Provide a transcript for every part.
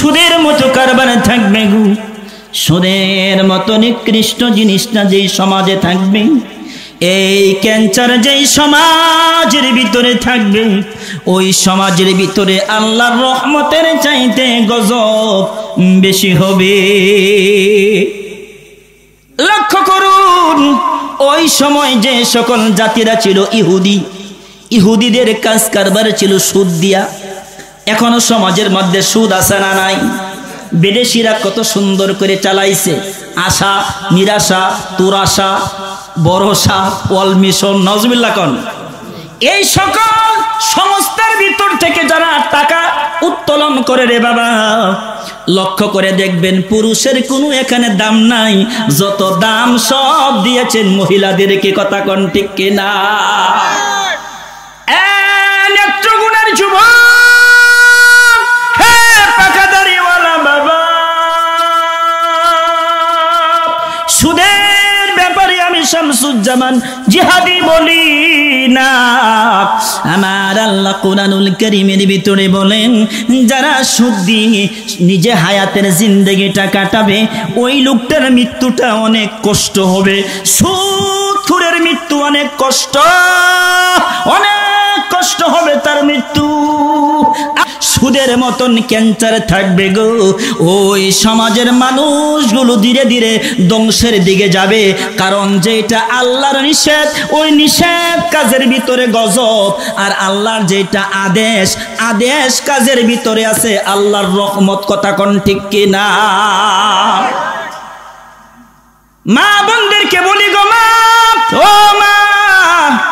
সুদের মতো কারবার থাকবে গো, সুদের মতো নিকৃষ্ট জিনিসটা যেই সমাজে থাকবে, এই ক্যান্সার যেই সমাজের ভিতরে থাকবে, ওই সমাজের ভিতরে আল্লাহর রহমতের চাইতে গজব বেশি হবে। লক্ষ্য করুন, ওই সময় যে সকল জাতিরা ছিল ইহুদিদের কাজ কারবার ছিল সুদ দিয়া। এখনো সমাজের মধ্যে সুদ আছে না নাই? বিদেশিরা কত সুন্দর করে চালাইছে, আশা নিরাশা তুরাশা ভরসা ওয়ালমিশন নজবিল্লাহ কোন, এই সকল সংস্থার ভিতর থেকে যারা টাকা উত্তোলন করে রে বাবা, লক্ষ্য করে দেখবেন পুরুষের কোনো এখানে দাম নাই, যত দাম সব দিয়েছেন মহিলাদেরকে। কথা কোন ঠিক কিনা? নেত্রগুণের যুবক, সুদের ব্যাপারে আমি শামসুজ্জামান জিহাদি বলি না, আমার আল্লাহ কোরআনুল কারীমের ভিতরে বলেন, যারা সুদ দিয়ে নিজে হায়াতের জিন্দেগিটা কাটাবে, ওই লোকটার মৃত্যুটা অনেক কষ্ট হবে। সুদের মৃত্যু অনেক কষ্ট, অনেক কষ্ট হবে তার মৃত্যু। সুদের মতন ক্যান্সার থাকবে গো, ওই সমাজের মানুষগুলো ধীরে ধীরে ধ্বংসের দিকে যাবে। কারণ যেটা আল্লাহর নিষেধ, ওই নিষেধ কাজের ভিতরে গজব, আর আল্লাহর যেটা আদেশ, আদেশ কাজের ভিতরে আছে আল্লাহর রহমত। কথা কোন ঠিক কিনা? মা বোনদেরকে বলি গো, মা ও মা,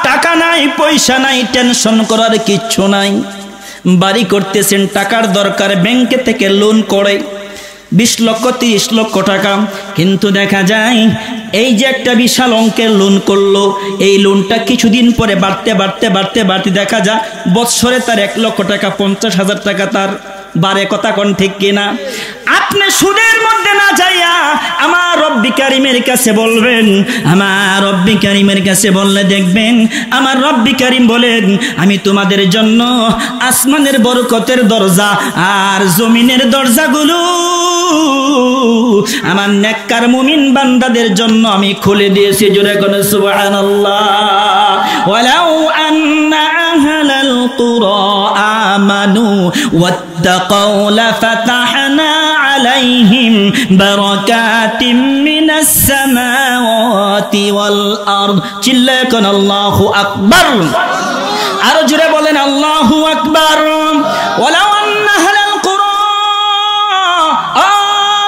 টাকা নাই পয়সা নাই, টেনশন করার কিচ্ছু নাই। বাড়ি করতেছেন, টাকার দরকার, ব্যাংকে থেকে লোন করে 20 লক্ষ 30 লক্ষ টাকা, কিন্তু দেখা যায় এই যে একটা বিশাল অঙ্কের লোন করলো, এই লোনটা কিছুদিন পরে বাড়তে বাড়তে বাড়তে বাড়তে দেখা যায় বৎসরে তার 1 লক্ষ টাকা 50,000 টাকা তার বারে। কথা কোন ঠিক কিনা? আপনি সুদের মধ্যে না যাইয়া আমার রব্বি কারিমের কাছে বলবেন, আমার রব্বি কারিমের কাছে বললে দেখবেন আমার রব্বি কারিম বলেন, আমি তোমাদের জন্য আসমানের বরকতের দরজা আর জমিনের দরজাগুলো আমার নেককার মুমিন বান্দাদের জন্য আমি খুলে দিয়েছি। জোরে কোন সুবহানাল্লাহ। ওয়ালাউ আন্না আহলাল কুরা আমানু ওয়াত্তাকাউ লাফাতাহনা আলাইহিম বারাকাতিম মিনাস সামাওয়াতি ওয়াল আরদ। চিল্লায়ে কোন আল্লাহু আকবার। আর জোরে বলেন আল্লাহু আকবার। ওয়ালাউ আন্না আহলাল কুরা,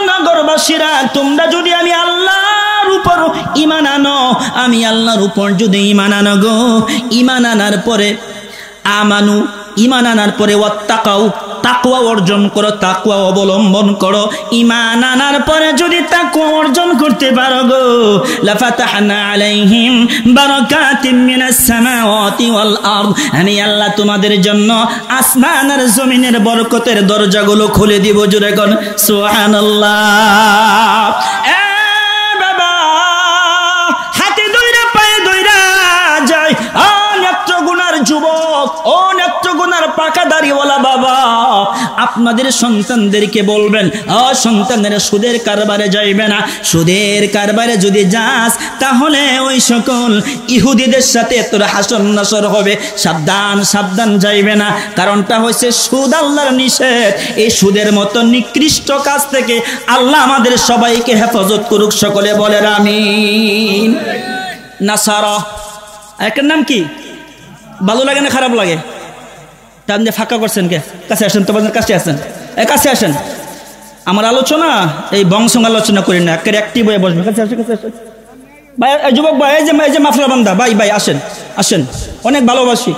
নগরবাসীরা তোমরা যদি আমি আল্লাহর উপর ঈমান আনো, আমি আল্লাহর উপর যদি ঈমান আনো গো, ঈমান আনার পরে আমানু, ঈমান আনার পরে ওয়াত্তাকাউ, তাকওয়া অর্জন করো, তাকওয়া অবলম্বন করো, ঈমান আনার পরে যদি তাকওয়া অর্জন করতে পারো গো, লাফাতাহনা আলাইহিম বারাকাতিম মিনাস সামাওয়াতি ওয়াল আরদ, আমি আল্লাহ তোমাদের জন্য আসমান আর জমিনের বরকতের দরজাগুলো খুলে দিব। জোরে কোন সুবহানাল্লাহ। এ বাবা, হাতে দইরা পায়ে দইরা যায়, ও নেত্রগুণার যুবক, ও নেত্রগুণার পাকা দাড়িওয়ালা বাবা, আপনাদের সন্তানদেরকে বলবেন, ও সন্তানেরা সুদের কারবারে যাইবে না। সুদের কারবারে যদি যাস তাহলে ওই সকল ইহুদিদের সাথে তোর হাসর নাসর হবে। সাবধান সাবধান, যাইবে না। কারণটা হচ্ছে সুদ আল্লাহর নিষেধ। এই সুদের মতো নিকৃষ্ট কাজ থেকে আল্লাহ আমাদের সবাইকে হেফাজত করুক। সকলে বলেন আমিন। নাসারা, একের নাম কি? ভালো লাগে না খারাপ লাগে? তার ফাঁকা করছেন কে? কাছে আসেন, তোমাদের কাছে আসেন, কাছে আসেন। আমার আলোচনা এই বংশ আলোচনা করি না, একের অ্যাক্টিভ হয়ে বসবে। কাছে আসেন, কাছে আসেন ভাই, যুবক ভাই, এই যে মাফলা বান্দা ভাই, ভাই আসেন আসেন, অনেক ভালোবাসি,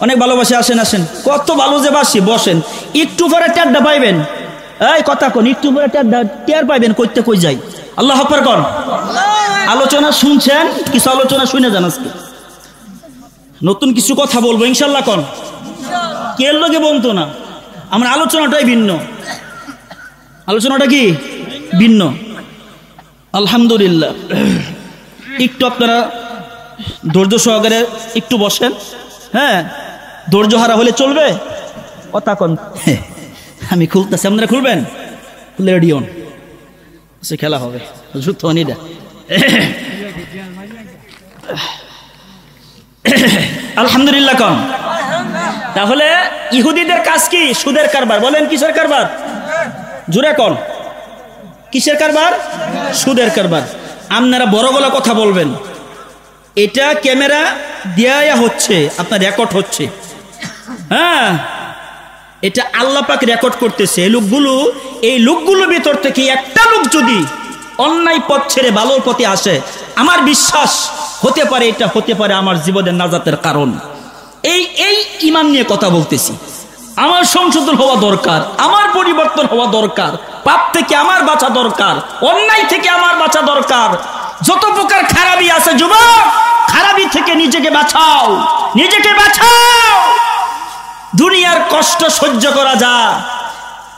অনেক ভালোবাসি, আসেন আসেন। কত ভালো যে বাসি, বসেন। একটু পরে টেরটা পাইবেন, এই কথা কোন, একটু পরে টের পাইবেন কইতে কই যাই। আল্লাহু আকবার কোন। আলোচনা শুনছেন, কিছু আলোচনা শুনে যান। আজকে নতুন কিছু কথা বলবো ইনশাল্লাহ কোন। কে লোকে বলতো না, আমার আলোচনাটাই ভিন্ন। আলোচনাটা কি ভিন্ন। আলহামদুলিল্লাহ। একটু আপনারা ধৈর্য সহকারে একটু বসেন। হ্যাঁ, ধৈর্য হারা হলে চলবে। কথা কোন, আমি খুলতেছি, আপনারা খুলবেন। রেডি অন, সে খেলা হবে যুদ্ধ নিটা। আলহামদুলিল্লাহ কন। তাহলে ইহুদিদের কাজ কি? সুদের কারবার। বলেন কিসের কারবার? জোরে কন, কিসের কারবার? সুদের কারবার। আপনারা বড় গলা কথা বলবেন, এটা ক্যামেরা দেয়া হচ্ছে, আপনার রেকর্ড হচ্ছে। হ্যাঁ, এটা আল্লাহ পাক রেকর্ড করতেছে। এই লোকগুলো ভিতর থেকে একটা লোক যদি অন্যায় পথ ছেড়ে ভালোর পথে আসে, আমার বিশ্বাস হতে পারে এটা হতে পারে আমার জীবনের নাজাতের কারণ। এই ঈমান নিয়ে কথা বলতেছি। আমার সংশোধন হওয়া দরকার, আমার পরিবর্তন হওয়া দরকার, পাপ থেকে আমার বাঁচা দরকার, অন্যায় থেকে আমার বাঁচা দরকার। যত প্রকার খারাপি আছে যুবক, খারাপি থেকে নিজেকে বাঁচাও, নিজেকে বাঁচাও। দুনিয়ার কষ্ট সহ্য করা যায়,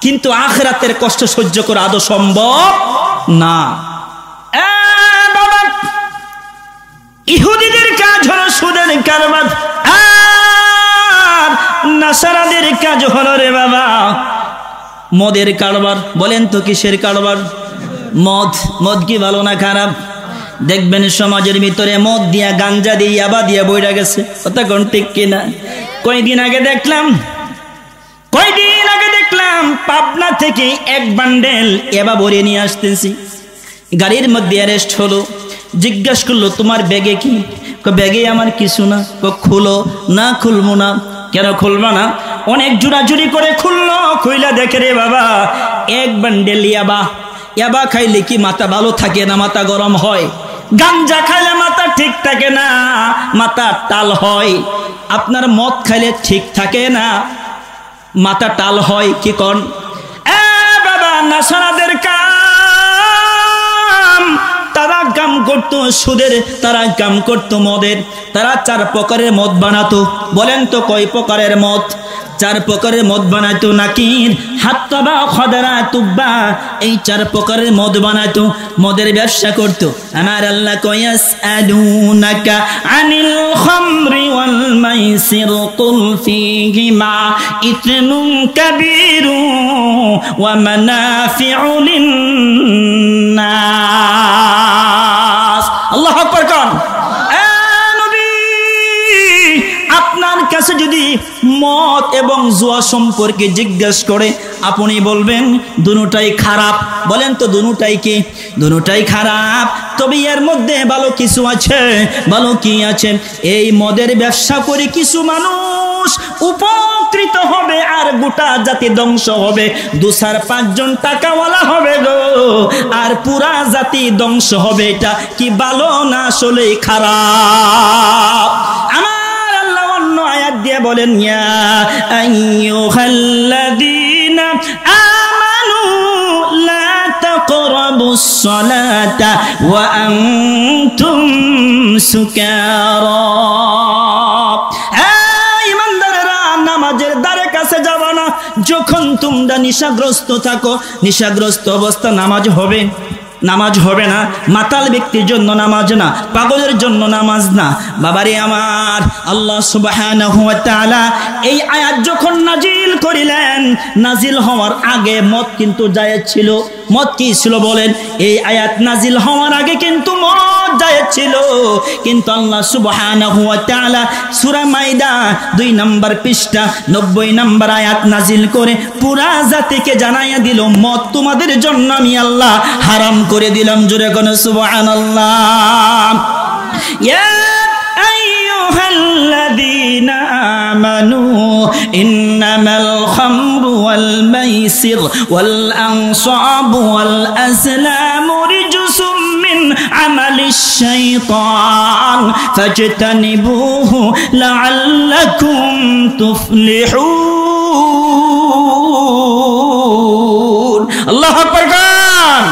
কিন্তু আখিরাতের কষ্ট সহ্য করা আদৌ সম্ভব না। বাবা, ইহুদিদের কাজ হলো সুদের কারবার, আর নাসারাদের কাজ হলো রে বাবা মদের কারবার। বলেন তো কিসের কারবার? মদ কি ভালো না খারাপ? দেখবেন সমাজের ভিতরে মদ দিয়া, গাঞ্জা দিয়ে, ইয়াবা দিয়া বইরা গেছে। কথা কোন ঠিক কিনা? কয়দিন আগে দেখলাম পাবনা থেকে এক বান্ডেল এবা ভরে নিয়ে আসতেছি, গাড়ির মধ্যে অ্যারেস্ট হলো। জিজ্ঞাসা করলো তোমার ব্যাগে কি? ব্যাগে আমার কিছু না। খুলো না। খুলবো না। কেন খুলবা না? অনেক জোড়াজুড়ি করে খুললো। খুইলা দেখে রে বাবা এক বান্ডেল ইয়াবা খাইলে কি মাথা ভালো থাকে না মাথা গরম হয়? গাঞ্জা খাইলে মাথা ঠিক থাকে না, মাথা টাল হয়। আপনার মদ খাইলে ঠিক থাকে না, মাথা টাল হয়। কি কন? বাবা, নাসারাদের কাম, তারা কাম করতো সুদের, তারা কাম করতো মদের। তারা 4 প্রকারের মদ বানাতো। বলেন তো কয় প্রকারের মদ? 4 প্রকারের মদ বানাইতো। নাকির, হাত্তাবা, খদরা, তুব্বা, এই 4 প্রকারের মদ বানাইতো। মদের ব্যবসা করতো। আমার আল্লাহ কয়াস আলুনাকা আনিল খামরি ওয়াল মাইসির কুল ফীহিমা ইথনুন কাবীরু ওয়া মানাফিউ লিন-নাস। আল্লাহু আকবার কোন। আপনার কাছে যদি মদ এবং জুয়া সম্পর্কে জিজ্ঞাসা করে, আপনি বলবেন দুটোটাই খারাপ। বলেন তো দুটোটাই কি? দুটোটাই খারাপ। তবে এর মধ্যে ভালো কিছু আছে। ভালো কি আছে? এই মদের ব্যবসা করে কিছু মানুষ উপকৃত হবে, আর গোটা জাতি ধ্বংস হবে। 2-4-5 জন টাকাওয়ালা হবে গো, আর পুরা জাতি ধ্বংস হবে। এটা কি ভালো না আসলেই খারাপ? আয়াত দিয়ে বলেন, ইয়া আইয়ুহাল্লাযীনা আমানু লা তাকরাবুস সালাতা ওয়া আনতুম সুকারা। ঈমানদারেরা, নামাজের দ্বারে কাছে যাবা না যখন তোমরা নেশাগ্রস্ত থাকো। নেশাগ্রস্ত অবস্থা নামাজ হবে? নামাজ হবে না। মাতাল ব্যক্তির জন্য নামাজ না, পাগলের জন্য নামাজ না। বাবারে আমার, আল্লাহ সুবহানাহু ওয়া তাআলা এই আয়াত যখন নাজিল করিলেন, নাজিল হওয়ার আগে মদ কিন্তু জায়েজ ছিল। মদ কি ছিল বলেন? এই আয়াত নাজিল হওয়ার আগে কিন্তু মদ জায়েজ ছিল। কিন্তু আল্লাহ সুবহানাহু ওয়া তাআলা সূরা মাইদা 2 নম্বর পৃষ্ঠা 90 নম্বর আয়াত নাজিল করে পুরা জাতিকে জানাইয়া দিল, মদ তোমাদের জন্য আমি আল্লাহ হারাম করে দিলাম। জোরে কোন সুবহানাল্লাহ। ইয়া আইয়ুহাল্লাযীনা আমানু ইন্নামাল খামরু ওয়াল মাইসির ওয়াল আনসাবু ওয়াল আজলামু রিজসুম মিন আমালিশ শাইতান ফাজতানিবুহু লাআল্লাকুম তুফলিহুন। আল্লাহু আকবার।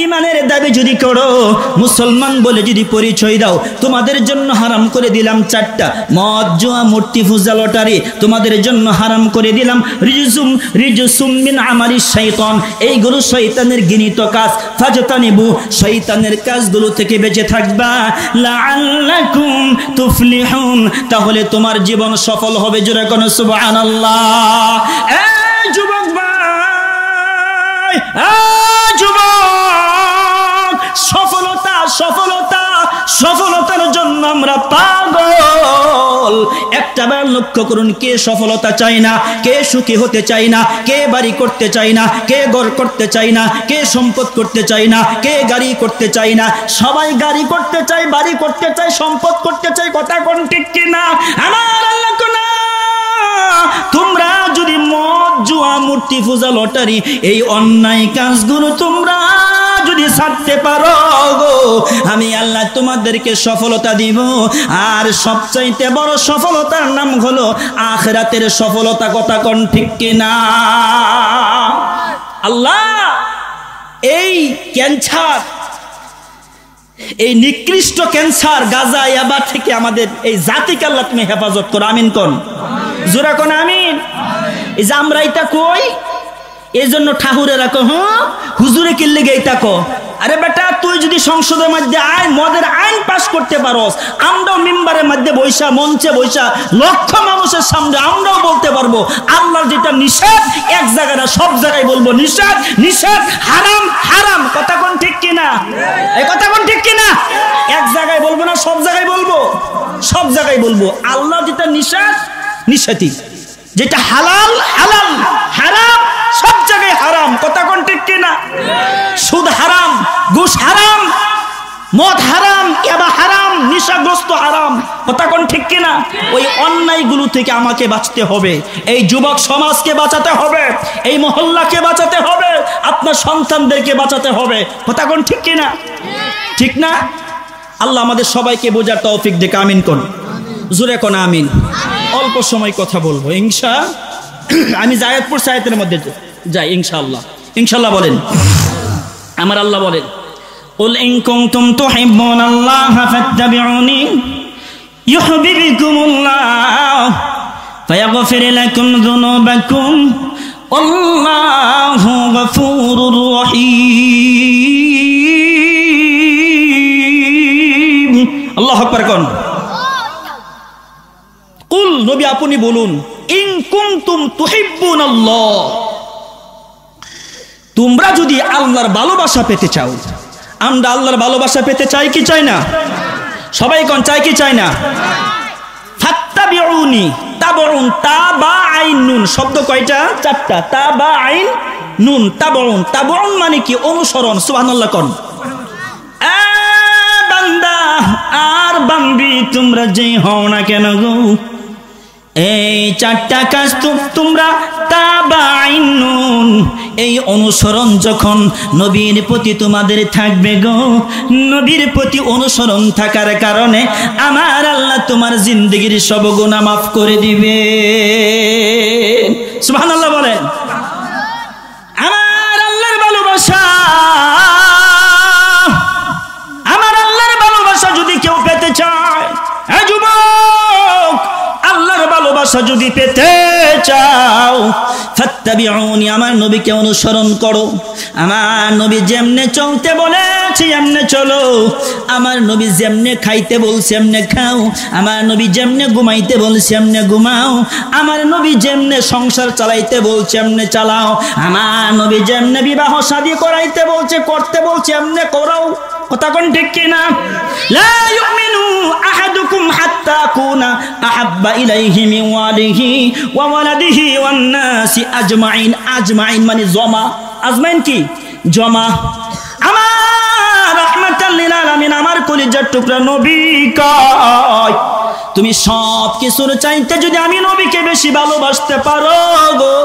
ইমানের দাবি যদি করো, মুসলমান বলে যদি পরিচয় দাও, তোমাদের জন্য হারাম করে দিলাম 4টা: মদ, জুয়া, মূর্তি পূজা, লটারি। তোমাদের জন্য হারাম করে দিলাম রিজসুম মিন আমালিশ শাইতান, এইগুলো শয়তানের ঘৃণিত কাজ। ফাজতানিবু, শয়তানের কাজগুলো থেকে বেঁচে থাকবা। লাআল্লাকুম তুফলিহুন, তাহলে তোমার জীবন সফল হবে। জোরে কোন সুবহানাল্লাহ। যুবক ভাই, যুবক, সফলতা সফলতা সফলতার জন্য আমরা পাগল। একটা বার লক্ষ্য করুন, কে সফলতা চায় না? কে সুখী হতে চায় না? কে বাড়ি করতে চায় না? কে ঘর করতে চায় না? কে সম্পদ করতে চায় না? কে গাড়ি করতে চায় না? সবাই গাড়ি করতে চায়, বাড়ি করতে চায়, সম্পদ করতে চায়। কথা কোন ঠিক কিনা? আমার আল্লাহ কোনা, তোমরা যদি মদ, জুয়া, মূর্তি পূজা, লটারি, এই অন্যায় কাজগুলো তোমরা যদি ছাড়তে পারো গো, আমি আল্লাহ তোমাদেরকে সফলতা দিব। আর সবচাইতে বড় সফলতার নাম হলো আখিরাতের সফলতা। কথা কোন ঠিক কিনা? আল্লাহ এই ক্যান্সার, এই নিকৃষ্ট ক্যান্সার, গাঁজা, ইয়াবা থেকে আমাদের এই জাতিকে আল্লাহ তুমি হেফাজত করো। আমিন কোন? জোরা কোন আমিন? এই যে আমরা এটা কই, এই জন্য ঠাকুরে রাখো, হ্যাঁ হুজুরে কিনলে গেই তাকো। আরে বেটা, তুই যদি সংসদের মধ্যে আইন, মদের আইন পাস করতে পারোস, আমরাও মিম্বারের মধ্যে বৈশা, মঞ্চে বৈশা লক্ষ মানুষের সামনে আমরাও বলতে পারবো আল্লাহর যেটা নিষেধ, এক জায়গায় না সব জায়গায় বলবো নিষেধ নিষেধ, হারাম হারাম। কথা কোন ঠিক কিনা? এই কথা কোন ঠিক কিনা? এক জায়গায় বলবো না, সব জায়গায় বলবো, সব জায়গায় বলবো আল্লাহ যেটা নিষেধ নিষেধই, যেটা হালাল হালাল, হারাম সব জায়গায় হারাম। কথা কোন ঠিক কিনা? সুদ হারাম, ঘুষ হারাম, মদ হারাম, ইয়াবা হারাম, নেশাগ্রস্ত হারাম। কথা কোন ঠিক কিনা? ওই অন্যায়গুলো থেকে আমাকে বাঁচতে হবে, এই যুবক সমাজকে বাঁচাতে হবে, এই মহল্লাকে বাঁচাতে হবে, আপনার সন্তানদেরকে বাঁচাতে হবে। কথা কোন ঠিক কিনা? ঠিক না? আল্লাহ আমাদের সবাইকে বোঝার তৌফিক দিক। আমিন কোন? জোরে কোন আমিন? অল্প সময় কথা বলবো ইনশা। আমি জায়াতপুর সায়াতের মধ্যে যাই ইনশাআল্লাহ। ইনশাআল্লাহ বলেন, আমার আল্লাহ বলেন, কুল ইন কুনতুম তুহিব্বুনাল্লাহা ফাত্তাবিউনি ইউহিব্বুকুমুল্লাহ ফায়াগফির লাকুম যুনুবাকুম আল্লাহু গফুরুর রহিম। আল্লাহু আকবার কোন? কুল, নবী আপনি বলুন, ইন কুনতুম তুহিব্বুনাল্লাহ, তোমরা যদি আল্লাহর ভালোবাসা পেতে চাও। আমরা আল্লাহর ভালোবাসা পেতে চাই কি চাই না? সবাই কোন চাই কি চাই না? ফাত্তাবিউনি, তাবউন, তা বা আইন নুন, শব্দ কয়টা? চারটা। তা বা আইন নুন, তাবউন। তাবউন মানে কি? অনুসরণ। সুবহানাল্লাহ কোন? বান্দা আর বান্দি তোমরা যেই হও না কেন গো, এই চারটা কাজ তোমরা তাবাইনুন, এই অনুসরণ যখন নবীর প্রতি তোমাদের থাকবে গো, নবীর প্রতি অনুসরণ থাকার কারণে আমার আল্লাহ তোমার জিন্দেগির সব গুনাহ মাফ করে দিবে। সুবহানাল্লাহ বলেন। আমার আল্লাহর ভালোবাসা, আমার আল্লাহর ভালোবাসা যদি কেউ পেতে চায়, এ যুবক, আল্লাহর ভালোবাসা যদি পেতে চাও, ফাত্তাবিউনি, আমার নবীকে অনুসরণ করো। আমার নবী যেমনে চলতে বলেছে এমনে চলো, আমার নবী যেমনে খাইতে বলছে এমনে খাও, আমার নবী যেমনে ঘুমাইতে বলছে এমনে ঘুমাও, আমার নবী যেমনে সংসার চালাইতে বলছে এমনে চালাও, আমার নবী যেমনে বিবাহ শাদী করাইতে বলছে করতে বলছে এমনে করো। কথা কোন ঠিক কিনা? লা ইউমিনু আহাদুকুম হাত্তা আকুনা আহাব্বা ইলাইহি মিন ওয়ালিহি ওয়া ওয়ালাদিহি ওয়ান নাসি আজমাইন। আজমাইন মানে জমা। আজমাইন কি? জমা। আমার রাহমাতাল লিল আলামিন, আমার কলিজার টুকরা নবী কয়, তুমি সব কিছুর চাইতে যদি আমি নবীকে বেশি ভালোবাসতে পারো গো,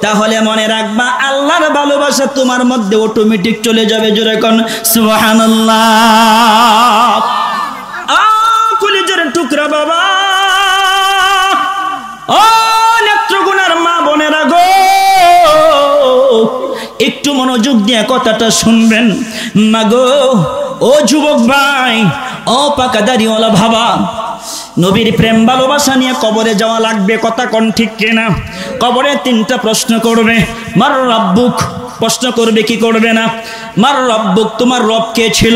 তাহলে মনে রাখবা আল্লাহর ভালোবাসা তোমার মধ্যে অটোমেটিক চলে যাবে। জোরে কোন সুবহানাল্লাহ। কলিজার টুকরা বাবা, ও নেত্রগুণার মা বোনেরা গো, একটু মনোযোগ দিয়ে কথাটা শুনবেন। মা গো, ও যুবক ভাই, ও পাকা দাড়িওয়ালা বাবা, নবীর প্রেম ভালোবাসা নিয়ে কবরে যাওয়া লাগবে, কথা কোন ঠিক কিনা? কবরে তিনটা প্রশ্ন করবে, মার রাব্বুক প্রশ্ন করবে, কি করবে না? মার রব্বুক, তোমার রব কে ছিল?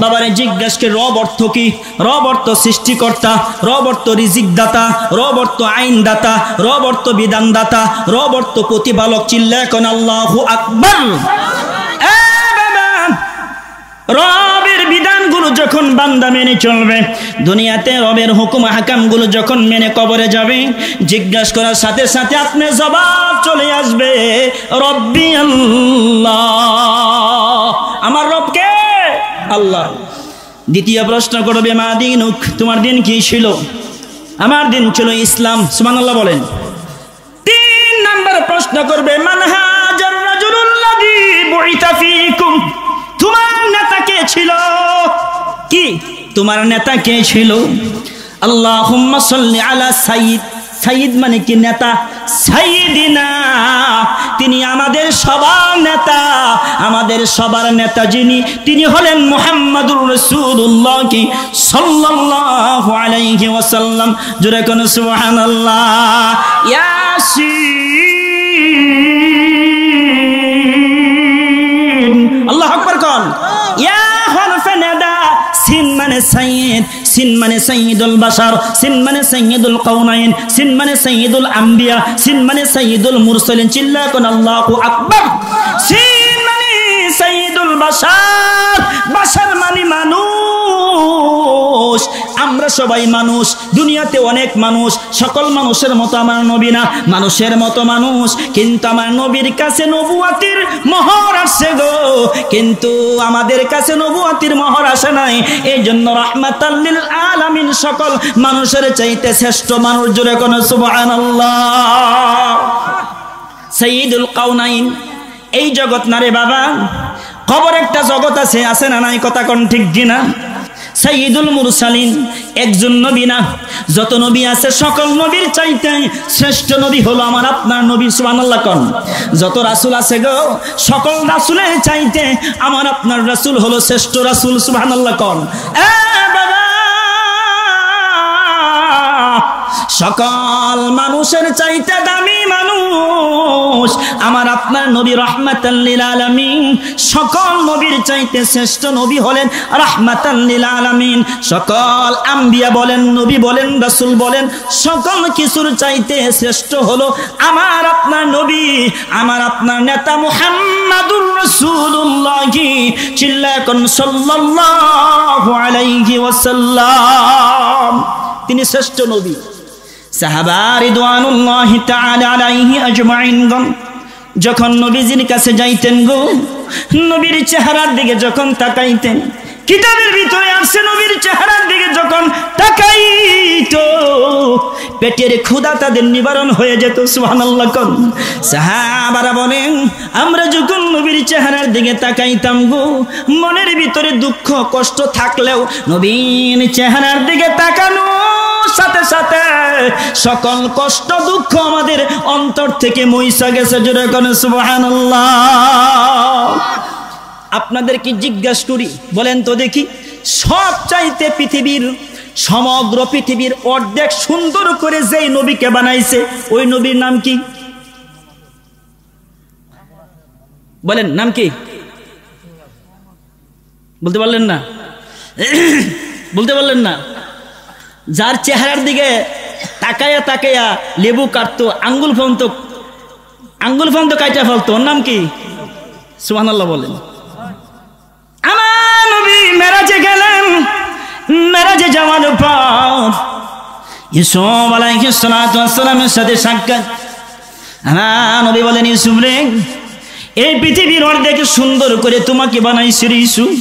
বাবারে জিজ্ঞাসা করে রব অর্থ কি? রব অর্থ সৃষ্টিকর্তা, রব অর্থ রিজিক দাতা, রব অর্থ আইন দাতা, রব অর্থ বিধান দাতা, রব অর্থ প্রতিপালক। চিল্লায় কোন আল্লাহু আকবার। রবের বিধানগুলো যখন বান্দা মেনে চলবে, দুনিয়াতে রবের হুকুম হাকামগুলো যখন মেনে কবরে যাবে, জিজ্ঞাসা করার সাথে সাথে আপনি জবাব চলে আসবে, রব্বি আল্লাহ, আমার রব কে? আল্লাহ। দ্বিতীয় প্রশ্ন করবে, মা দিনুক, তোমার দিন কি ছিল? আমার দিন ছিল ইসলাম। সুবহানাল্লাহ বলেন। 3 নম্বর প্রশ্ন করবে, মান হাজার রাজুলুল্লাযী বুইতা ফীকুম, তোমার নেতা কে ছিল? কি তোমার নেতা কে ছিল? আল্লাহুম্মা সাল্লি আলা সাইয়্যিদ, সাইয়্যিদ মানে কি? নেতা। সাইয়্যিদিনা, তিনি আমাদের সবার নেতা, আমাদের সবার নেতা যিনি, তিনি হলেন মুহাম্মাদুর রাসূলুল্লাহ সাল্লাল্লাহু আলাইহি ওয়াসাল্লাম। জোরে কোন সুবহানাল্লাহ। ইয়াসিন, আল্লাহু আকবার কোন। ইয়া হরফে নিদা, সিন মানে সাইয়্যিদ, সিন মানে সাইয়্যিদুল বাশার, সিন মানে সাইয়্যিদুল কাউনাইন, সিন মানে সাইয়্যিদুল আম্বিয়া, সিন মানে সাইয়্যিদুল মুরসালিন। চিল্লায় কোন আল্লাহু আকবার। সিন মানে সাইয়্যিদুল বাশার, বাশার মানে মানুষ। আমরা সবাই মানুষ, দুনিয়াতে অনেক মানুষ, সকল মানুষের মতো আমার নবী না, মানুষের মতো মানুষ। কিন্তু আমার নবীর কাছে নবুয়তের মোহর আসছে গো, কিন্তু আমাদের কাছে নবুয়তের মোহর আসে নাই। এই জন্য রাহমাতাল লিল আলামিন, সকল মানুষের চাইতে শ্রেষ্ঠ মানুষ। জোরে কোন সুবহানাল্লাহ। সাইয়্যিদুল কাউনাইন, এই জগৎ না রে বাবা, কবর একটা জগৎ আছে, আছে না নাই? কথা কোন ঠিক কিনা? সাইয়্যিদুল মুরসালিন, একজন নবী না, যত নবী আছে সকল নবীর চাইতে শ্রেষ্ঠ নবী হলো আমার আপনার নবী। সুবহানাল্লাহ কোন। যত রাসূল আছে গো, সকল রাসূলের চাইতে আমার আপনার রাসূল হলো শ্রেষ্ঠ রাসূল। সুবহানাল্লাহ কোন। বাবা, সকল মানুষের চাইতে দামি মানুষ আমার আপনার নবী রাহমাতাল লিল আলামিন। সকল নবীর চাইতে শ্রেষ্ঠ নবী হলেন রাহমাতাল লিল আলামিন। সকল আম্বিয়া বলেন, নবী বলেন, রাসূল বলেন, সকল কিছুর চাইতে শ্রেষ্ঠ হলো আমার আপনার নবী, আমার আপনার নেতা মুহাম্মাদুর রাসূলুল্লাহ। চিল্লায় কোন সাল্লাল্লাহু আলাইহি ওয়াসাল্লাম। তিনি শ্রেষ্ঠ নবী। সাহাবা রিদওয়ানুল্লাহি তাআলা আলাইহি আজমাইন যখন নবীজির কাছে যাইতেন গো, নবীর চেহারার দিকে যখন তাকাইতেন, কিতাবের ভিতরে আছে নবীর চেহারার দিকে যখন তাকাইতো পেটের ক্ষুধা তাদের নিবারণ হয়ে যেত। সুবহানাল্লাহ কোন। সাহাবারা বলেন, আমরা যখন নবীর চেহারার দিকে তাকাইতাম গো, মনের ভিতরে দুঃখ কষ্ট থাকলেও নবীর চেহারার দিকে তাকানো সাথে সাথে সকল কষ্ট দুঃখ আমাদের অন্তর থেকে মুইসা গেছে। জোরে কোন সুবহানাল্লাহ। আপনাদের কি জিজ্ঞাসা করি, বলেন তো দেখি, সব চাইতে পৃথিবীর, সমগ্র পৃথিবীর অর্ধেক সুন্দর করে যেই নবীকে বানাইছে, ওই নবীর নাম কি? বলেন, নাম কি? বলতে পারলেন না? বলতে পারলেন না? যার চেহারার দিকে তাকায়া তাকায়া লেবু কাটতো, আঙ্গুল ফন্ত কাইটা ফেলতো, ওর নাম কি? সুবহানাল্লাহ বলেন। আমার নবী মেরাজে গেলেন, মেরাজে যাওয়ার পর ইউসুফ আলাইহিস সালাতু ওয়াস সালামের সাথে সাক্ষাৎ। আমার নবী বলেন, ইউসুফ রে, এই পৃথিবীর অর্ধেক সুন্দর করে তোমাকে বানাইছি রে ইউসুফ।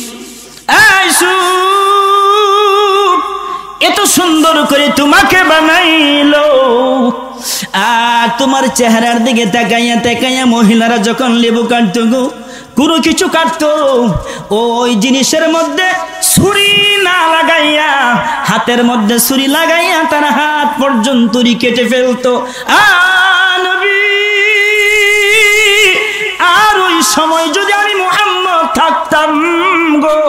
এত সুন্দর করে তোমাকে বানাইলো, আর তোমার চেহারার দিকে তাকাইয়া তাকাইয়া মহিলারা যখন লেবু কাটতো গো, কোনো কিছু কাটতো, ওই জিনিসের মধ্যে ছুরি না লাগাইয়া, হাতের মধ্যে ছুরি লাগাইয়া তার হাত পর্যন্ত কেটে ফেলতো। আর ওই সময় যদি আমি মুহাম্মদ থাকতাম গো,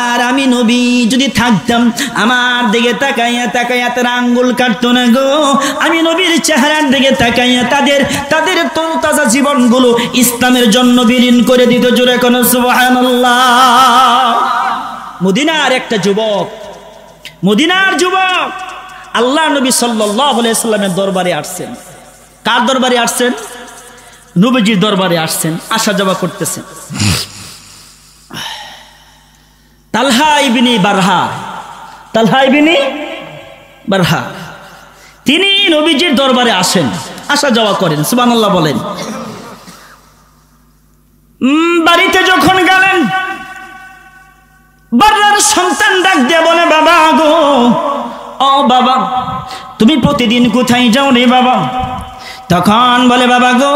আর আমি আমি নবী যদি থাকতাম আমার দিকে তাকাইয়া তাকাইয়া তারা আঙ্গুল কাটতো না গো। আমি নবীর চেহারার দিকে তাকাইয়া তাদের তরতাজা জীবনগুলো ইসলামের জন্য বিলীন করে দিত। জোরে কোন সুবহানাল্লাহ। মদিনার একটা যুবক, মদিনার যুবক আল্লাহ নবী সাল্লাল্লাহু আলাইহি সাল্লামের দরবারে আসছেন। কার দরবারে আসছেন? নবীজির দরবারে আসছেন, আসা যাওয়া করতেছেন। তালহা ইবনে বারহা তিনি নবীজির দরবারে আসেন, আসা যাওয়া করেন। সুবহানাল্লাহ বলেন। বাড়িতে যখন গেলেন বাররার সন্তান ডাক দিয়ে বলে, বাবা গো, ও বাবা তুমি প্রতিদিন কোথায় যাও রে বাবা? তখন বলে, বাবা গো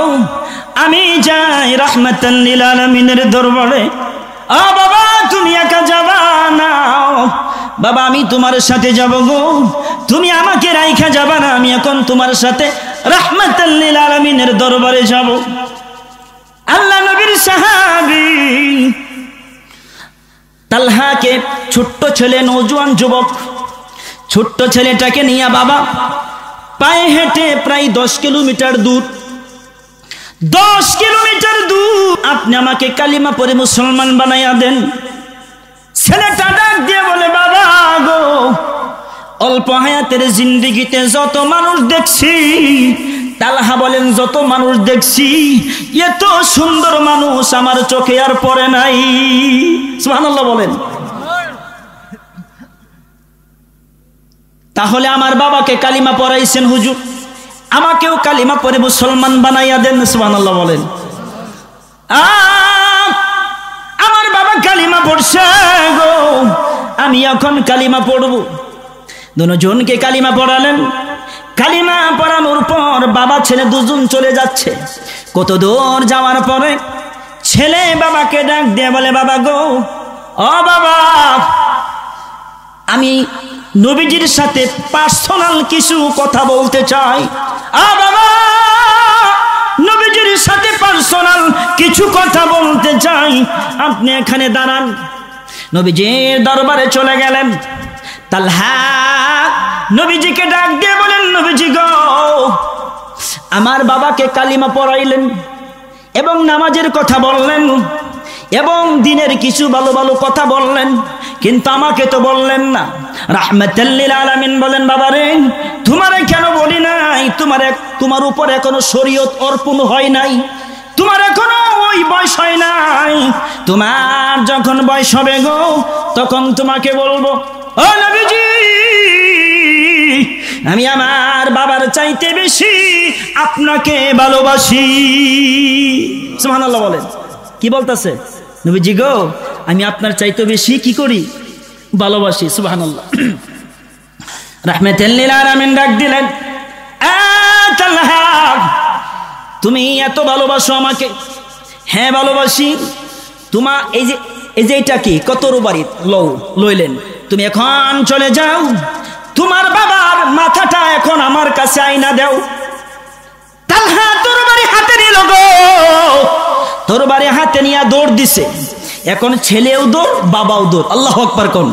আমি যাই রাহমাতাল লিল আলামিনের দরবারে। ও বাবা তুমি একা যাবা না, বাবা আমি তোমার সাথে যাব গো, তুমি আমাকে রাইখা যাবা না, আমি এখন তোমার সাথে রাহমাতাল লিল আলামিনের দরবারে যাব। আল্লাহ নবীর সাহাবী তালহাকে ছোট্ট ছেলে, নওজোয়ান যুবক, ছোট্ট ছেলেটাকে নিয়ে বাবা পায়ে হেঁটে প্রায় 10 কিলোমিটার দূর, 10 কিলোমিটার দূর আপনি আমাকে কালিমা পড়ে মুসলমান বানাইয়া দেন। ছেলেটা ডাক দিয়ে বলে, বাবা গো অল্প হায়াতের জিন্দেগিতে যত মানুষ দেখছি, তালহা বলেন যত মানুষ দেখছি, এত সুন্দর মানুষ আমার চোখে আর পড়ে নাই। সুবহানাল্লাহ বলেন। তাহলে আমার বাবাকে কালিমা পড়াইছেন হুজুর, আমাকেও কালিমা পড়ে মুসলমান বানাইয়া দেন। সুবহানাল্লাহ বলেন। আমার বাবা কালিমা পড়ছে গো, আমি এখন কালিমা পড়ব। দুজনকে কালিমা পড়ালেন। কালিমা পড়ানোর পর বাবা ছেলে দুজন চলে যাচ্ছে। কত দূর যাওয়ার পরে ছেলে বাবাকে ডাক দিয়ে বলে, বাবা গো, ও বাবা আমি নবীজির সাথে পার্সোনাল কিছু কথা বলতে চাই। বাবা নবীজির সাথে পার্সোনাল কিছু কথা বলতে চাই, আপনি এখানে দাঁড়ান। নবীজির দরবারে চলে গেলেন। তালহা নবীজিকে ডাক দিয়ে বলেন, নবীজি গো আমার বাবাকে কালিমা পড়াইলেন এবং নামাজের কথা বললেন এবং দিনের কিছু ভালো ভালো কথা বললেন, কিন্তু আমাকে তো বললেন না। রাহমাতাল লিল আলামিন বলেন, বাবা রে তোমারে কেন বলি নাই? তোমার উপর এখনো শরীয়ত অর্পণ হয় নাই, তোমার এখনো ওই বয়স হয় নাই। তোমার যখন বয়স হবে গো তখন তোমাকে বলবো, ও নবীজি আমি আমার বাবার চাইতে বেশি আপনাকে ভালোবাসি। সুবহানাল্লাহ বলেন। কি বলতেছে? নবীজি গো আমি আপনার চাইতে বেশি কি করি? ভালোবাসি। সুবহানাল্লাহ। রাহমাতাল লিল আলামিন ডাক দিলেন, তালহা তুমি এত ভালোবাসো আমাকে? হ্যাঁ ভালোবাসি। তোমার এই যে এটা কি কত রুবারি লইলেন, তুমি এখন চলে যাও, তোমার বাবার মাথাটা এখন আমার কাছে আইনা দাও। তালহা তরবারি হাতে নিল গো, তরবারি হাতে নিয়ে দৌড় দিছে। এখন ছেলেও দৌড় বাবাও দৌড়। আল্লাহু আকবার কোন।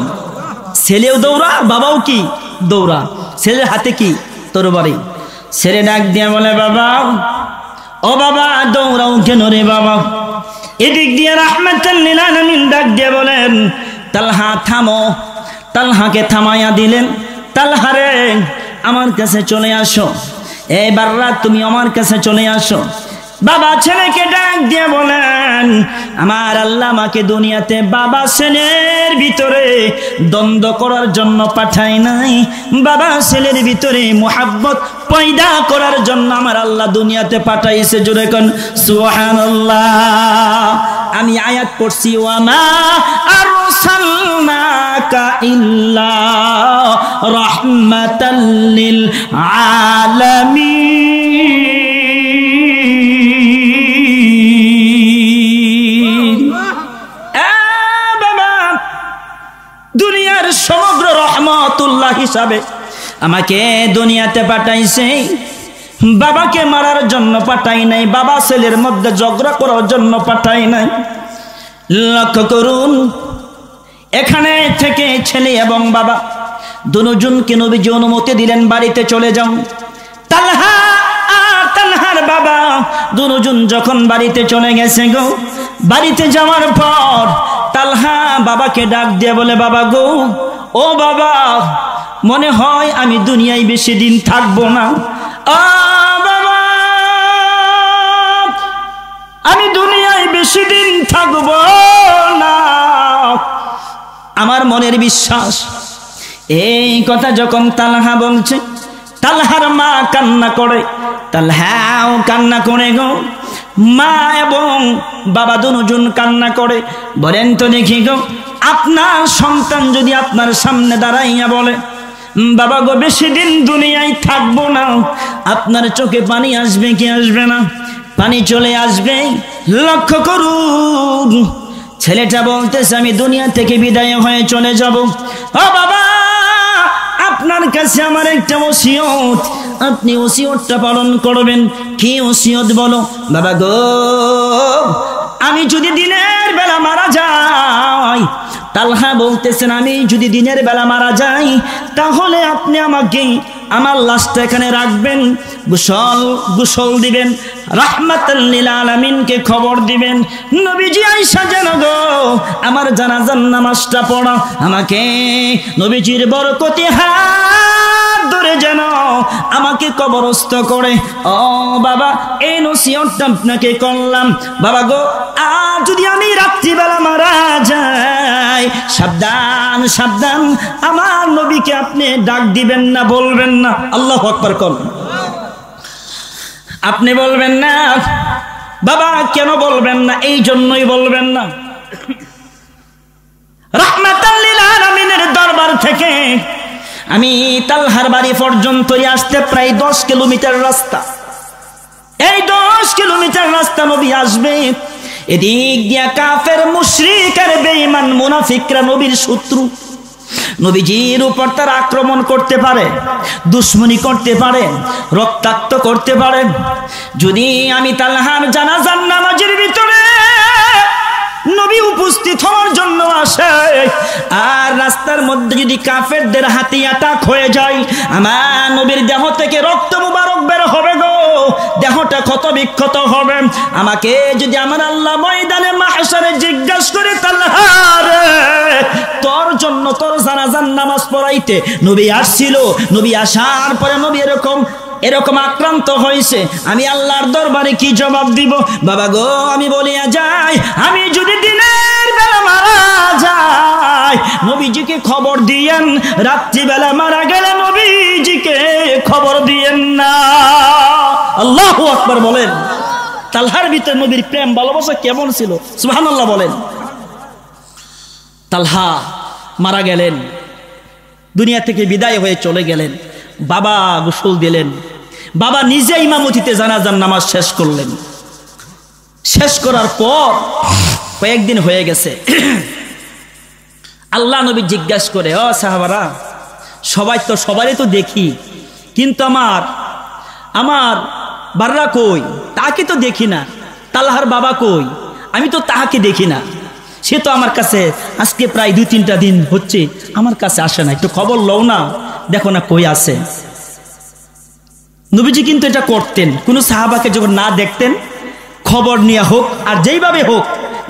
ছেলেও দৌড়া বাবাও কি দৌড়া। ছেলের হাতে কি? তরবারি। ছেলে ডাক দিয়ে বলে, বাবা ও বাবা দৌড়াও কেন রে বাবা? এদিক দিয়ে রাহমাতাল লিল আলামিন ডাক দিয়ে বলেন, তালহা থামো। তালহাকে থামাইয়া দিলেন। তালহা রে আমার কাছে চলে আসো, এইবার রাত তুমি আমার কাছে চলে আসো। বাবা ছেলেকে ডাক দিয়ে বলেন, আমার আল্লাহ আমাকে দুনিয়াতে বাবা ছেলের ভিতরে দ্বন্দ্ব করার জন্য পাঠায় নাই, বাবা ছেলের ভিতরে মুহাব্বত পয়দা করার জন্য আমার আল্লাহ দুনিয়াতে পাঠাইছে। জোরে কোন সুবহানাল্লাহ। আমি আয়াত পড়ছি, ওয়ামা আরসালনাকা ইল্লা রাহমাতাল লিল আলামিন। দুনিয়ার সমগ্র রহমতুল্লাহ হিসাবে আমাকে দুনিয়াতে পাঠাইছে, বাবাকে মারার জন্য পাঠাই নাই, বাবা ছেলের মধ্যে ঝগড়া করার জন্য পাঠাই নাই। লক্ষ্য করুন এখানে থেকে ছেলে এবং বাবা দুজনকে নবীজি অনুমতি দিলেন বাড়িতে চলে যাও। তালহা আর তালহার বাবা দুজন যখন বাড়িতে চলে গেছে গো, বাড়িতে যাওয়ার পর তালহা বাবাকে ডাক দিয়ে বলে, বাবা গো, ও বাবা, মনে হয় আমি দুনিয়ায় বেশি দিন থাকবো না। বাবা, আমি দুনিয়ায় বেশি দিন থাকবো না, আমার মনের বিশ্বাস। এই কথা যখন তালহা বলছে, তালহার মা কান্না করে, তালহাও কান্না করে গো, মা এবং বাবা দুজন কান্না করে। বলেন তো দেখি গো, আপনার সন্তান যদি আপনার সামনে দাঁড়াইয়া বলে, বাবা গো, বেশি দিন দুনিয়ায় থাকবো না, আপনার চোখে পানি আসবে কি আসবে না? পানি চলে আসবে। লক্ষ্য করুন, ছেলেটা বলতেছে, আমি দুনিয়া থেকে বিদায় হয়ে চলে যাব। ও বাবা, আপনার কাছে আমার একটা ওসিয়ত, আপনি ওসিয়তটা পালন করবেন। কি ওসিয়ত বলো? বাবা গো, আমি যদি দিনের বেলা মারা যাই, তালহা বলতেছেন, আমি যদি দিনের বেলা মারা যাই, তাহলে আপনি আমাকে আমার লাশটা এখানে রাখবেন, গোসল দিবেন, রাহমাতাল লিল আলামিনকে খবর দিবেন, নবীজি আয়েশা যেন গো আমার জানাজার নামাজটা পড়া, আমাকে নবীজির বরকতে হাত ধরে যেন আমাকে কবরস্থ করে। ও বাবা, এই নসিহতটা আপনাকে করলাম। বাবা গো, আর যদি আমি রাত্রিবেলা মারা যাই, সাবধান সাবধান, আমার নবীকে আপনি ডাক দিবেন না, বলবেন না। আল্লাহু আকবার কোন, আপনি বলবেন না। বাবা কেন বলবেন না? এই জন্যই বলবেন না, রাহমাতাল লিল আলামিনের দরবার থেকে আমি তালহার বাড়ি পর্যন্ত আসতে প্রায় 10 কিলোমিটার রাস্তা। এই 10 কিলোমিটার রাস্তা নবী আসবে, এদিক দিয়া কাফের, মুশরিক আর বেঈমান মুনাফিকরা নবীর শত্রু, নবীজির উপর তারা আক্রমণ করতে পারে, দুশ্মনী করতে পারে, রক্তাক্ত করতে পারে। যদি আমি তালহার জানাজার নামাজের ভিতরে নবী উপস্থিত হওয়ার জন্য আসে, আর রাস্তার মধ্যে যদি কাফেরদের হাতে অ্যাটাক হয়ে যায়, আমার নবীর দেহ থেকে রক্ত মুবারক বের হবে গো, দেহটা ক্ষত বিক্ষত হবে। আমাকে যদি আমার আল্লাহ ময়দানে মাহশারে জিজ্ঞাসা করে, তালহা রে, তোর জন্য তোর জানাজার নামাজ পড়াইতে নবী আসছিল, নবী আসার পরে নবী এরকম আক্রান্ত হয়েছে, আমি আল্লাহর দরবারে কি জবাব দিব? বাবা গো, আমি বলিয়া যাই, আমি যদি দিনের বেলা মারা যাই, নবীজিকে খবর দিয়েন, রাত্রিবেলা মারা গেলে নবীজিকে খবর দিয়েন না। আল্লাহু আকবার বলেন। তালহার ভিতরে নবীর প্রেম ভালোবাসা কেমন ছিল, সুবহানাল্লাহ বলেন। তালহা মারা গেলেন, দুনিয়া থেকে বিদায় হয়ে চলে গেলেন। বাবা গোসল দিলেন, বাবা নিজে ইমামতিতে জানাজার নামাজ শেষ করলেন। শেষ করার পর কয়েকদিন হয়ে গেছে, আল্লাহ নবী জিজ্ঞাসা করে, ও সাহাবারা, সবারই তো দেখি, কিন্তু আমার বাররা কই? তাকে তো দেখি না। তালহার বাবা কই? আমি তো তাহাকে দেখি না। সে তো আমার কাছে আজকে প্রায় 2-3টা দিন হচ্ছে আমার কাছে আসে না, একটু খবর লও না, দেখো না কই আছে। নবীজি কিন্তু এটা করতেন, কোন সাহাবাকে যখন না দেখতেন, খবর নিয়ে হোক আর যেইভাবে হোক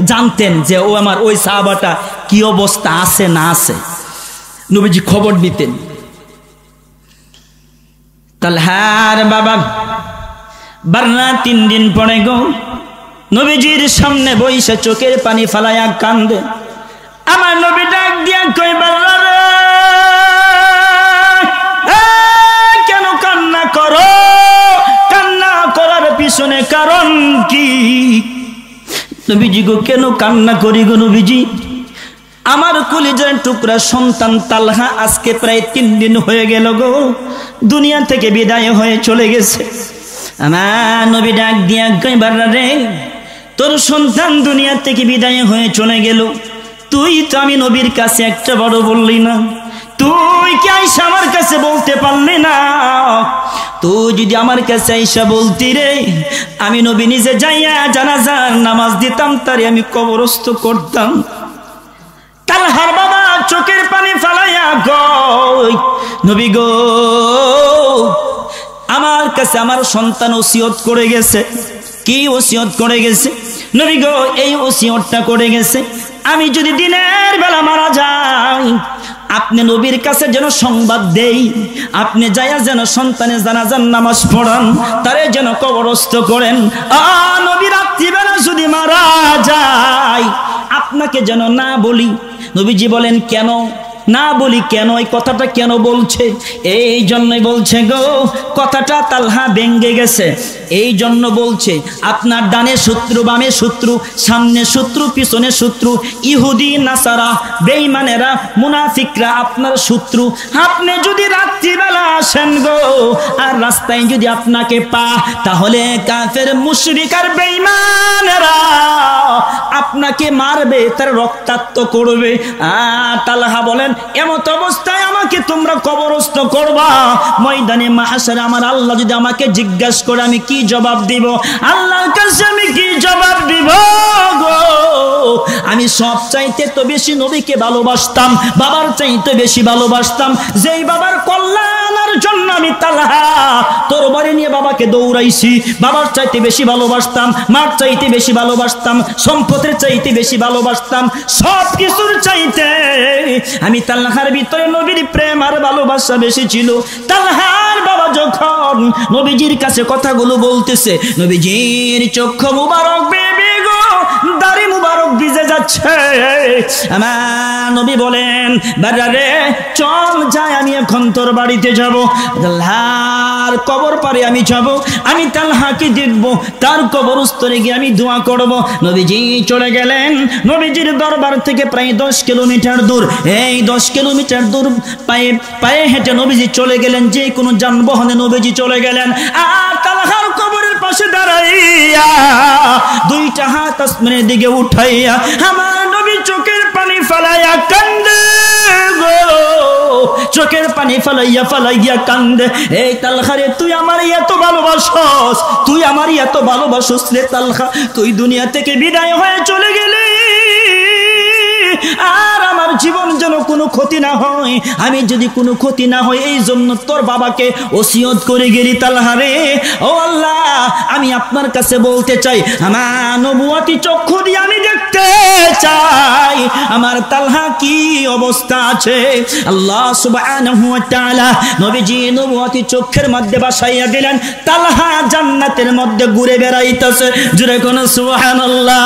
জানতেন যে ও আমার ওই সাহাবাটা কি অবস্থা আছে না আছে, নবীজি খবর নিতেন। তালহার বাবা বাররা 3 দিন পরে গো নবীজির সামনে বইসা চোখের পানি ফালাইয়া কান্দে। আমার নবী ডাক দিয়া কই, বাররা রে, কেন কান্না করো? কান্না করার পিছনে কারণ কি? নবীজি গো, কেন কান্না করি গো নবীজি? আমার কলিজার টুকরা সন্তান তালহা আজকে প্রায় 3 দিন হয়ে গেল গো, দুনিয়া থেকে বিদায় হয়ে চলে গেছে। আমার নবী ডাক দিয়া কই, বাররা রে, তোর সন্তান দুনিয়া থেকে বিদায় হয়ে চলে গেল, তুই তো আমি নবীর কাছে একটা বড় বললি না, তুই কি আইসা আমার কাছে বলতে পারলি না? তুই যদি আমার কাছে আইসা বলতি রে, আমি নবী নিজে যাইয়া জানাজার নামাজ দিতাম, তারে আমি কবরস্থ করতাম। তালহার বাবা কই নবী গো আমার কাছে আমার সন্তান ওসিয়ত করে গেছে। কি ওসিয়ত করে গেছে নবী গো? এই ওসিয়তটা করে গেছে আমি যদি দিনের বেলা মারা যাই আপনি নবীর কাছে যেন সংবাদ দেই, আপনি যাইয়া যেন সন্তানের জানাজার নামাজ পড়ান, তারে যেন কবরস্থ করেন। নবী রাত্রিবেলা যদি মারা যায় আপনাকে যেন না বলি। নবীজি বলেন কেন না বলি, কেন এই কথাটা কেন বলছে? এই জন্যই বলছে গো, কথাটা তালহা ভেঙ্গে গেছে এই জন্য বলছে। আপনার ডানে শত্রু, বামে শত্রু, সামনে শত্রু, পিছনে শত্রু, ইহুদি নাসারা, বেঈমানেরা, মুনাফিকরা আপনার শত্রু। আপনি যদি রাত্রিবেলা আসেন গো আর রাস্তায় যদি আপনাকে পা, তাহলে কাফের মুশরিক আর বেঈমানেরা আপনাকে মারবে, তার রক্তাক্ত করবে। তালহা বলেন এমত অবস্থায় আমাকে তোমরা কবরস্থ করবা, ময়দানে মাহশারে আমার আল্লাহ যদি আমাকে জিজ্ঞাসা করে আমি কি জবাব দিব? আল্লাহর কাছে আমি কি জবাব দিব গো? আমি সব চাইতে তো বেশি নবীকে ভালোবাসতাম, বাবার চাইতে বেশি ভালোবাসতাম। যেই বাবার কল্যাণের জন্য আমি তালহা তরবারি নিয়ে বাবাকে দৌড়াইছি, বাবার চাইতে বেশি ভালোবাসতাম, মার চাইতে বেশি ভালোবাসতাম, সম্পদের চাইতে বেশি ভালোবাসতাম, সব কিছুর চাইতে আমি তালহার ভিতরে নবীর প্রেম আর ভালোবাসা বেশি ছিল। তালহার বাবা যখন নবীজির কাছে কথাগুলো বলতেছে, নবীজির চক্ষু মুবারক বেবে গো, দাড়ি মুবারক ভিজে যাচ্ছে। আমার নবী বলেন বারে চল যাই, আমি এখন তোর বাড়িতে যাব, তালহার কবর পারে আমি যাব, আমি তালহাকে দেখব, তার কবরস্থলে গিয়ে আমি দোয়া করব। নবীজি চলে গেলেন। নবীজির দরবার থেকে প্রায় 10 কিলোমিটার দূর, এই 10 কিলোমিটার দূর পায়ে পায়ে হেঁটে নবীজি চলে গেলেন। যে কোনো যানবাহনে নবীজি চলে গেলেন। আর তালহার কবরের পাশে দাঁড়াইয়া দুইটা হাত আসমানের দিকে উঠাইয়া আমার নবী চোখের পানি ফেলাইয়া কান্দে গো, চোখের পানি ফালাইয়া কান্দে। এই তালহারে তুই আমার এত ভালোবাসস, তুই আমার এত ভালোবাসস রে তালহা, তুই দুনিয়া থেকে বিদায় হয়ে চলে গেলি, আর আমার জীবন যেন কোনো ক্ষতি না হয়, আমি যদি কোনো ক্ষতি না হয় এই জন্য তোর বাবাকে ওসিয়ত করে গেলি তালহারে। ও আল্লাহ আমি আপনার কাছে বলতে চাই, আমার নবুয়তি চক্ষু দিয়ে আমি দেখতে চাই আমার তালহা কি অবস্থা আছে। আল্লাহ সুবহানাহু ওয়া তাআলা নবীজি নবুয়তি চক্ষের মধ্যে বসাইয়া দিলেন। তালহা জান্নাতের মধ্যে ঘুরে বেড়াইতেছে, জোরে কোন সুবহানাল্লাহ।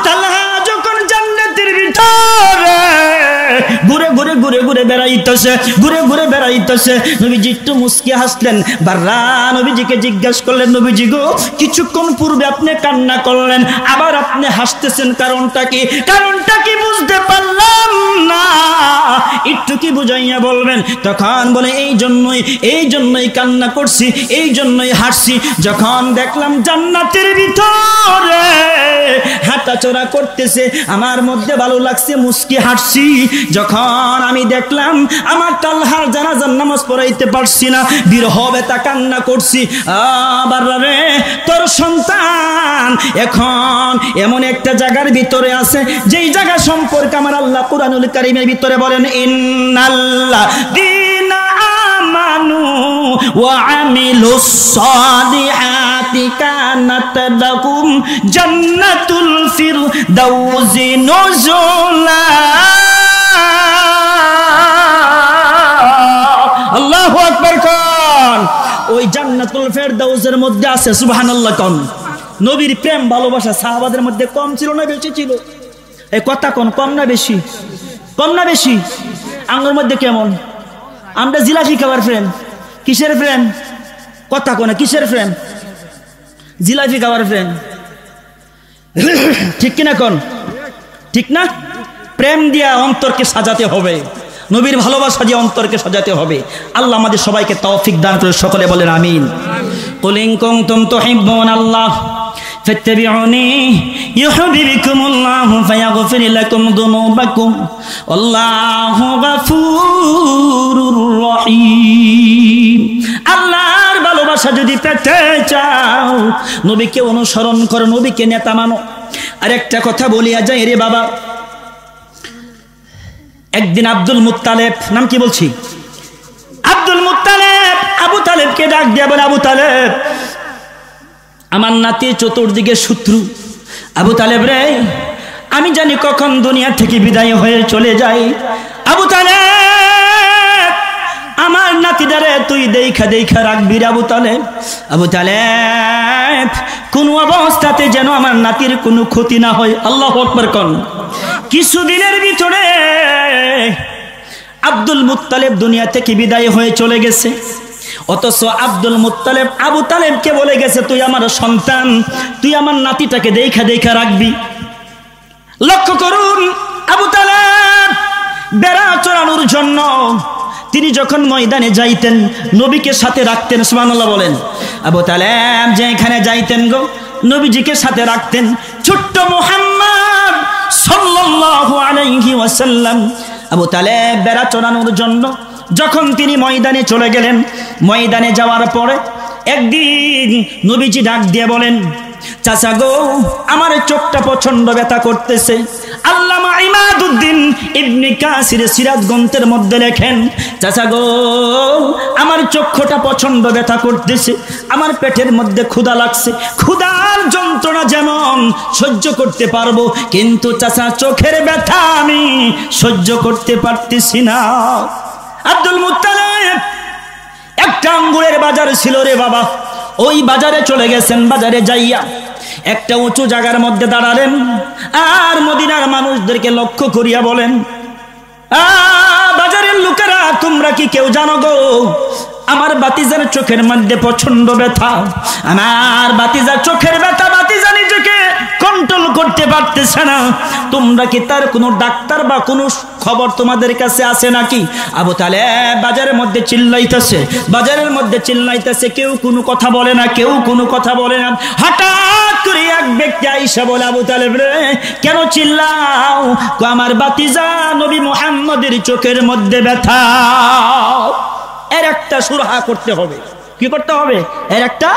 তালহা যখন জান্নাতের ভিতরে ঘুরে ঘুরে ঘুরে ঘুরে বেড়াইতেছে, ঘুরে ঘুরে বেড়াইতেছে, নবীজি একটু মুস্কি হাসলেন। বাররা নবীজিকে জিজ্ঞাসা করলেন, নবীজি গো কিছুক্ষণ পূর্বে আপনি কান্না করলেন, আবার আপনি হাসতেছেন, কারণটা কি? কারণটা কি বুঝতে পারলাম না, একটু কি বুঝাইয়া বলবেন? তখন বলে এই জন্যই কান্না করছি, এই জন্যই হাসছি। যখন দেখলাম জান্নাতের ভিতরে হাঁটাচলা করতেছে, আমার মধ্যে ভালো লাগছে, মুস্কি হাসছি। যখন আমি দেখলাম আমার তালহার জানাজার নামাজ পড়াইতে পারছি না, বিরহ ব্যথা কান্না করছি। আবার রে তোর সন্তান এখন এমন একটা জায়গার ভিতরে আছে, যেই জায়গা সম্পর্কে আমার আল্লাহ কুরআনুল কারীমের ভিতরে বলেন ইন্নাল্লাযীনা আমানু ওয়া আমিলুস সালিহাতি কানাত লাহুম জান্নাতুল ফিরদাউসি নুজুলা। আল্লাহু আকবার কোন। ওই জান্নাতুল ফিরদাউসের মধ্যে আছে, সুবহানাল্লাহ কোন। নবীর প্রেম ভালোবাসা সাহাবাদের মধ্যে কম ছিল না বেশি ছিল? এই কথা কোন, কম না বেশি? কম না বেশি? আঙ্গুর মধ্যে কেমন? আমরা জিলাপি খাবার ফ্রেন্ড, কিসের ফ্রেন্ড? কথা কোন, কিসের ফ্রেন্ড? জিলাপি খাবার ফ্রেন্ড, ঠিক কিনা কোন? ঠিক না? প্রেম দিয়া অন্তরকে সাজাতে হবে, নবীর ভালোবাসা দিয়ে অন্তরকে সাজাতে হবে। আল্লাহ আমাদের সবাইকে তৌফিক দান করে, সকলে বলেন আমিন। কুল ইন কুনতুম তুহিব্বুনাল্লাহ ফাত্তাবিউনি ইউহিব্বুকুমুল্লাহু ফায়াগফির লাকুম যুনুবাকুম আল্লাহু গফুরুর রহিম। আল্লাহর ভালোবাসা যদি পেতে চাও নবীকে অনুসরণ করো, নবীকে নেতা মানো। আর একটা কথা বলিয়া যায় রে বাবা, একদিন আব্দুল মুত্তালেব, নাম কি বলছি, আব্দুল মুত্তালেব আবু তালেবকে ডাক দিয়া বলে, আবু তালেব, আমার নাতি চতুর্দিকে শত্রু। আবু তালেব রে, আমি জানি কখন দুনিয়া থেকে বিদায় হয়ে চলে যাই। আবু তালেব, আমার নাতিটারে তুই দেখা দেখা রাখবি রে আবু তালেব। আবু তালেব, কোন অবস্থাতে যেন আমার নাতির কোনো ক্ষতি না হয়। আল্লাহু আকবার কোন। কিছুদিনের ভিতরে আব্দুল মুত্তালেব দুনিয়া থেকে বিদায় হয়ে চলে গেছে। অথচ আব্দুল মুত্তালেব আবু তালেবকে বলে গেছে, তুই আমার সন্তান, তুই আমার নাতিটাকে দেখা দেখা রাখবি। লক্ষ্য করুন, আবু তালেব বেড়া চড়ানোর জন্য তিনি যখন ময়দানে যাইতেন নবীকে সাথে রাখতেন। সুবহানাল্লাহ বলেন। আবু তালেব যেখানে যাইতেন গো, নবীজিকে সাথে রাখতেন। ছোট্ট মুহাম্মদ সাল্লাল্লাহু আলাইহি ওয়াসাল্লাম আবু তালেব বেড়া চড়ানোর জন্য যখন তিনি ময়দানে চলে গেলেন, ময়দানে যাওয়ার পরে একদিন নবীজি ডাক দিয়ে বলেন, চাচা গো, আমার চোখটা প্রচন্ড ব্যথা করতেছে। আল্লামা ইমাদউদ্দিন ইবনে কাসির সিরাত গ্রন্থের মধ্যে লেখেন, চাচা গো, আমার চক্ষুটা প্রচন্ড ব্যথা করতেছে, আমার পেটের মধ্যে ক্ষুধা লাগছে, ক্ষুধার যন্ত্রণা যেমন সহ্য করতে পারবো, কিন্তু চাচা চোখের ব্যথা আমি সহ্য করতে পারতেছি না। আব্দুল মুত্তালিব একটা আঙ্গুরের বাজার ছিল রে বাবা, ওই বাজারে চলে গেছেন। বাজারে যাইয়া একটা উঁচু জায়গার মধ্যে দাঁড়ালেন, আর মদিনার মানুষদেরকে লক্ষ্য করিয়া বলেন, বাজারের লোকেরা, তোমরা কি কেউ জানো গো, আমার বাতিজার চোখের মধ্যে প্রচন্ড ব্যথা, আমার বাতিজার চোখের ব্যথা, বাতিজা নিজেকে কন্ট্রোল করতে পারতেছে না, তোমরা কি তার কোনো ডাক্তার বা কোনো খবর তোমাদের কাছে আছে নাকি? আবু তালেব বাজারের মধ্যে চিল্লাইতেছে, বাজারের মধ্যে চিল্লাইতেছে, কেউ কোনো কথা বলে না, কেউ কোনো কথা বলে না। হঠাৎ করে এক ব্যক্তি আইসা বলে, আবু তালেব রে, কেন চিল্লাও? আমার বাতিজা নবী মুহাম্মদের চোখের মধ্যে ব্যথা, এর একটা সুরাহা করতে হবে। কি করতে হবে? এর একটা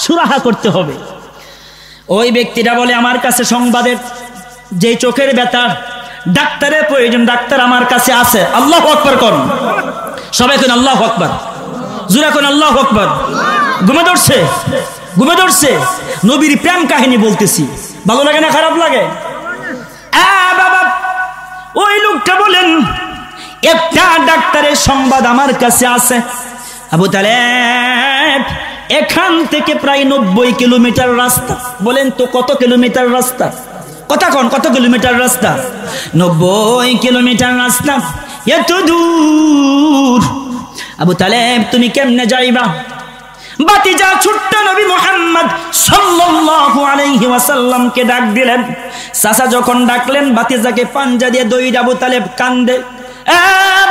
সুরাহা করতে হবে। ওই ব্যক্তিটা বলে, আমার কাছে সংবাদের যে চোখের ব্যথা ডাক্তারের প্রয়োজন, ডাক্তার আমার কাছে আছে। আল্লাহু আকবার করুন, সবাই কোন আল্লাহু আকবার, জোরে কোন আল্লাহু আকবার। ঘুমে ধরছে, ঘুমে ধরছে। নবীর প্রেম কাহিনী বলতেছি, ভালো লাগে না খারাপ লাগে? বাবা, ওই লোকটা বলেন, একটা ডাক্তারের সংবাদ আমার কাছে আছে। আবু তালেব এখান থেকে প্রায় 90 কিলোমিটার রাস্তা। বলেন তো কত কিলোমিটার রাস্তা? কথা কোন, কত কিলোমিটার রাস্তা? 90 কিলোমিটার রাস্তা, এত দূর। আবু তালেব তুমি কেমনে যাইবা? বাতিজা ছোট্ট নবী মুহাম্মদ সাল্লাল্লাহু আলাইহি ওয়াসাল্লামকে ডাক দিলেন। চাচা যখন ডাকলেন, বাতিজাকে পাঞ্জা দিয়ে দইরা আবু তালেব কান্দে,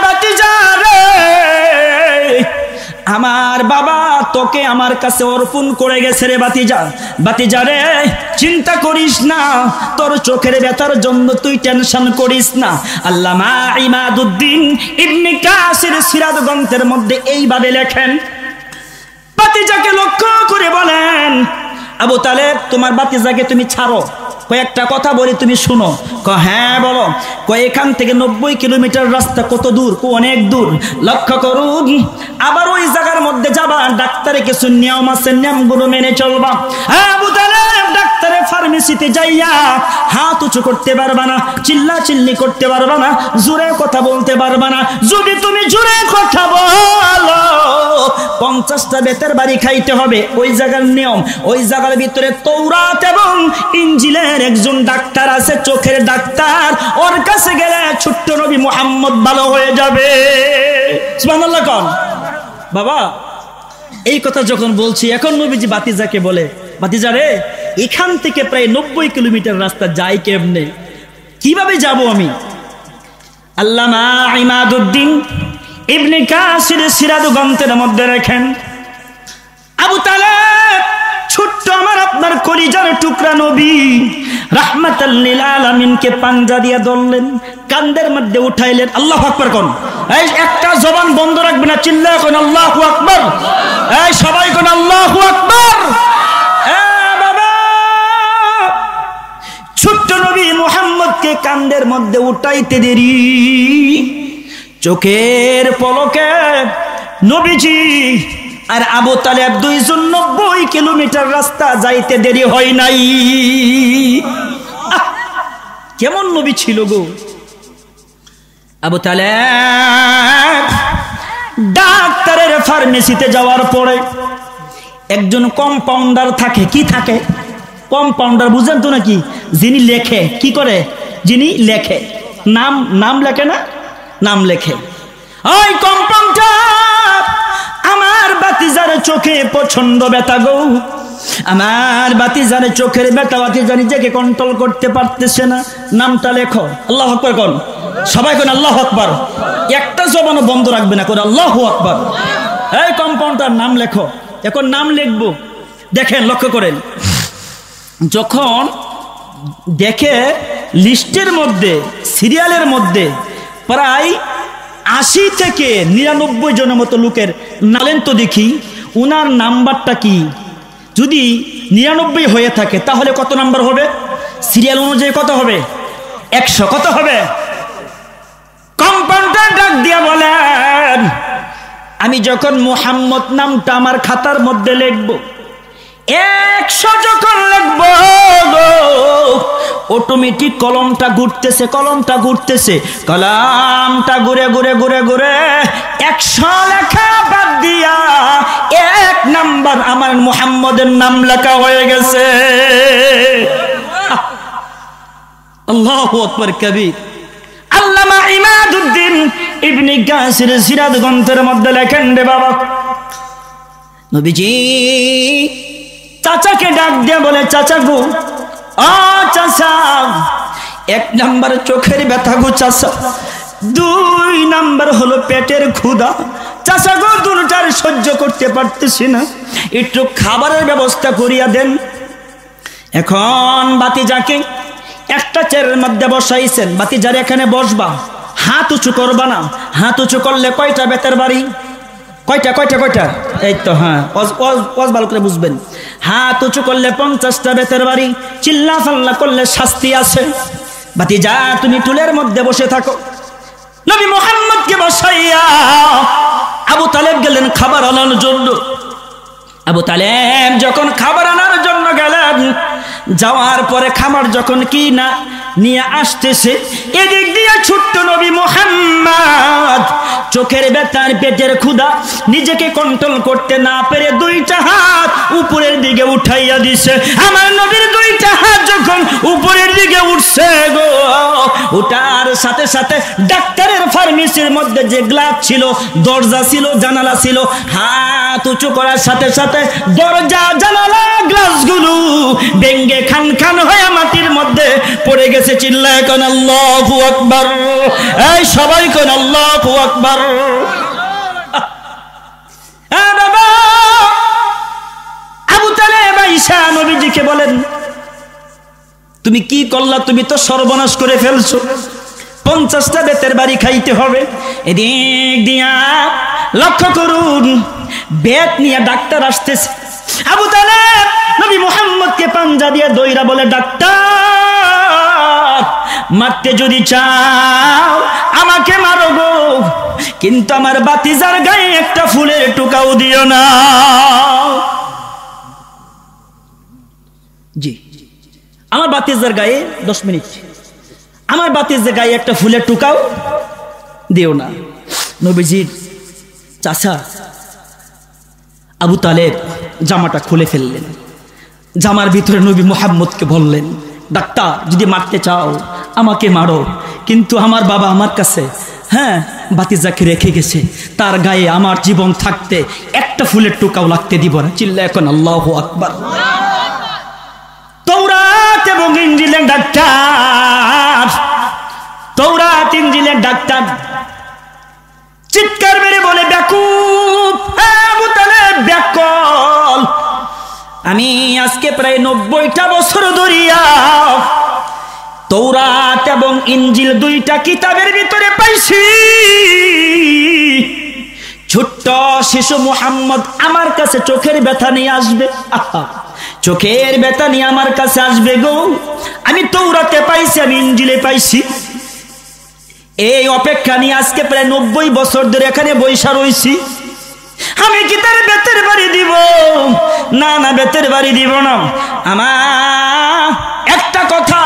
বাতিজা রে, আমার বাবা তোকে আমার কাছে অর্পণ করে গেছে রে বাতিজা। বাতিজা রে, চিন্তা করিস না, তোর চোখের ব্যথার জন্য তুই টেনশন করিস না। আল্লামা ইমাদউদ্দিন ইবনে কাসির সিরাত গ্রন্থের মধ্যে এইভাবে লেখেন, বাতিজাকে লক্ষ্য করে বলেন, আবু তালেব তোমার বাতিজাকে তুমি ছাড়ো, কয়েকটা কথা বলি তুমি শুনো। হ্যাঁ বলো। এখান থেকে 90 কিলোমিটার রাস্তা। কত দূর? অনেক দূর। লক্ষ্য করুন, আবার ওই জায়গার মধ্যে যাবা, ডাক্তারে কিছু নিয়ম আছে, নিয়মগুলো মেনে চলবা। আবু তালেব ডাক্তারের ফার্মেসিতে যাইয়া হাত উঁচু করতে পারবা না, চিল্লা চিল্লি করতে পারবা না, জোরে কথা বলতে পারবা না। যদি তুমি জোরে কথা বলো 50টা বেতের বাড়ি খাইতে হবে, ওই জায়গার নিয়ম। ওই জায়গার ভিতরে তৌরাত এবং ইনজিলের একজন ডাক্তার আছে, চোখের ডাক্তার, ওর কাছে গেলে ছোট্ট নবী মুহাম্মদ ভালো হয়ে যাবে। সুবহানাল্লাহ কোন। বাবা, এই কথা যখন বলছি, এখন নবীজি বাতিজাকে বলে, বাতিজা রে, এখান থেকে প্রায় 90 কিলোমিটার রাস্তা যাই কেমনে, কিভাবে যাব আমি? আল্লামা ইমাদউদ্দিন ইবনে কাসির সিরাত গ্রন্থের মধ্যে লেখেন, আবু তালেব ছোট্ট আমার আপনার কলিজার টুকরা নবী রাহমাতাল লিল আলামিনকে পাঞ্জা দিয়ে ধরলেন, কান্দের মধ্যে উঠাইলেন। আল্লাহু আকবার কোন। এই একটা জবান বন্ধ রাখবে না, চিল্লায় কোন আল্লাহু আকবার। এই সবাই কোন আল্লাহু আকবার। বাবা, ছোট্ট নবী মুহাম্মদকে কান্দের হাতের মধ্যে উঠাইতে দেরি, চোখের পলকে নবীজি আর আবু তালেব 290 কিলোমিটার রাস্তা যাইতে দেরি হয় নাই। কেমন নবী ছিল গো আবু তালেব। ডাক্তারের ফার্মেসিতে যাওয়ার পরে একজন কম্পাউন্ডার থাকে, কি থাকে কম্পাউন্ডার, বুঝেন তো নাকি, যিনি লেখে, কি করে, যিনি লেখে, নাম লেখে না, নাম লেখে। ওই কম্পাউন্ডার আমার বাতিজার চোখে প্রচন্ড ব্যথা গো, আমার বাতিজার চোখের ব্যথা, বাতিজা নিজেকে কন্ট্রোল করতে পারতেছে না, নামটা লেখো। আল্লাহু আকবার কোন, সবাই কোন আল্লাহু আকবার, একটা জবানও বন্ধ রাখবে না, করে আল্লাহু আকবার। এই কম্পাউন্ডার নাম লেখো। এখন নাম লিখবো, দেখেন লক্ষ্য করেন, যখন দেখে লিস্টের মধ্যে, সিরিয়ালের মধ্যে প্রায় 80 থেকে 99 জনের মতো লোকের নালেন, তো দেখি উনার নাম্বারটা কি, যদি 99 হয়ে থাকে তাহলে কত নাম্বার হবে, সিরিয়াল অনুযায়ী কত হবে, 100, কত হবে? কম্পাউন্ডার ডাক দিয়া বলেন, আমি যখন মুহাম্মদ নামটা আমার খাতার মধ্যে লিখব, 100 যখন লিখব অটোমেটিক কলমটা ঘুরতেছে, কলমটা ঘুরতেছে, কলমটা ঘুরে ঘুরে ঘুরে ঘুরে 100 লেখা বাদ দিয়া 1 নাম্বার আমার মুহাম্মদের নাম লেখা হয়ে গেছে। আল্লাহু আকবার কবীর। আল্লামা ইমাদউদ্দিন ইবনে কাসির সিরাত গ্রন্থের মধ্যে লেখেন, রে বাবা, নবীজি চাচাকে ডাক দিয়ে বলে, চাচা গো, ও চাচা, 1 নাম্বার চোখের ব্যথা গো চাচা, 2 নাম্বার হলো পেটের ক্ষুধা চাচা গো, দুটার সহ্য করতে পারতেছি না, একটু খাবারের ব্যবস্থা করিয়া দেন। এখন বাতিজাকে একটা চেয়ারের মধ্যে বসাইছেন, বাতিজার এখানে বসবা, হাত উঁচু করবা না, হাত উঁচু করলে কয়টা বেতের বাড়ি, কয়টা কয়টা কয়টা, এই তো, হ্যাঁ ভালো করে বুঝবেন, হাত উঁচু করলে 50টা বেতের বাড়ি, চিল্লা ফাল্লা করলে শাস্তি আছে। বাতিজা তুমি টুলের মধ্যে বসে থাকো। নবী মুহাম্মদকে বসাইয়া আবু তালেব গেলেন খাবার আনার জন্য। আবু তালেব যখন খাবার আনার জন্য গেলেন, যাওয়ার পরে খাবার যখন কি না নিয়ে আসতেছে, এদিক দিয়ে ছোট্ট নবী মুহাম্মদ চোখের ব্যথার, পেটের ক্ষুধা, নিজেকে কন্ট্রোল করতে না পেরে 2টা হাত উপরের দিকে উঠাইয়া দিছে। আমার নবীর 2টা হাত যখন উপরের দিকে উঠছে গো, ওটার সাথে সাথে ডাক্তারের ফার্মেসির মধ্যে যে গ্লাস ছিল, দরজা ছিল, জানালা ছিল, হাত উঁচু করার সাথে সাথে দরজা, জানালা, গ্লাসগুলো ভেঙ্গে খান খান হয়ে মাটির মধ্যে পড়ে গেছে। চিল্লায় কোন আল্লাহু আকবার, এই সবাই কোন আল্লাহু আকবার। বাবা আবু তালেব আয়েশা নবীজিকে বলেন, তুমি কি করলা, তুমি তো সর্বনাশ করে ফেলছো, 50টা বেতের বাড়ি খাইতে হবে। এদিক দিয়া লক্ষ্য করুন, বেত নিয়ে ডাক্তার আসতেছে। আবু তালেব নবী মুহাম্মদকে পাঞ্জা দিয়ে দইরা বলে, ডাক্তার, মারতে যদি চাও আমাকে মারো গো, কিন্তু আমার বাতিজার গায়ে একটা ফুলের টুকাও দিও না। জি, আমার বাতিজার গায়ে 10 মিনিট, আমার বাতিজার গায়ে একটা ফুলের টুকাও দিও না। নবীজির চাচা আবু তালেব জামাটা খুলে ফেললেন, জামার ভিতরে নবী মুহাম্মদকে বললেন, ডাক্তার, যদি মারতে চাও আমাকে মারো, কিন্তু আমার বাবা আমার কাছে, হ্যাঁ, বাতিজাকে রেখে গেছে, তার গায়ে আমার জীবন থাকতে একটা ফুলের টুকাও লাগতে দিব না। চিল্লা এখন আল্লাহু আকবার। তৌরাত এবং ইনজিলের ডাক্তার, তৌরাত ইনজিলের ডাক্তার চিৎকার মেরে বলে, বেকুব, আবু তালেব বেকল, আমি আজকে প্রায় 90টা বছর ধরিয়া তৌরাত এবং ইনজিল 2টা কিতাবের ভিতরে পাইছি, ছোট্ট শিশু মুহাম্মদ আমার কাছে চোখের ব্যথা নিয়ে আসবে, চোখের ব্যথা নিয়ে আমার কাছে আসবে গো, আমি তৌরাতে পাইছি, আমি ইনজিলে পাইছি, এই অপেক্ষা নিয়ে আজকে প্রায় 90 বছর ধরে এখানে বৈশা রয়েছি। আমি কি তার বেতের বাড়ি দিব? না না, বেতের বাড়ি দিব না। আমার একটা কথা,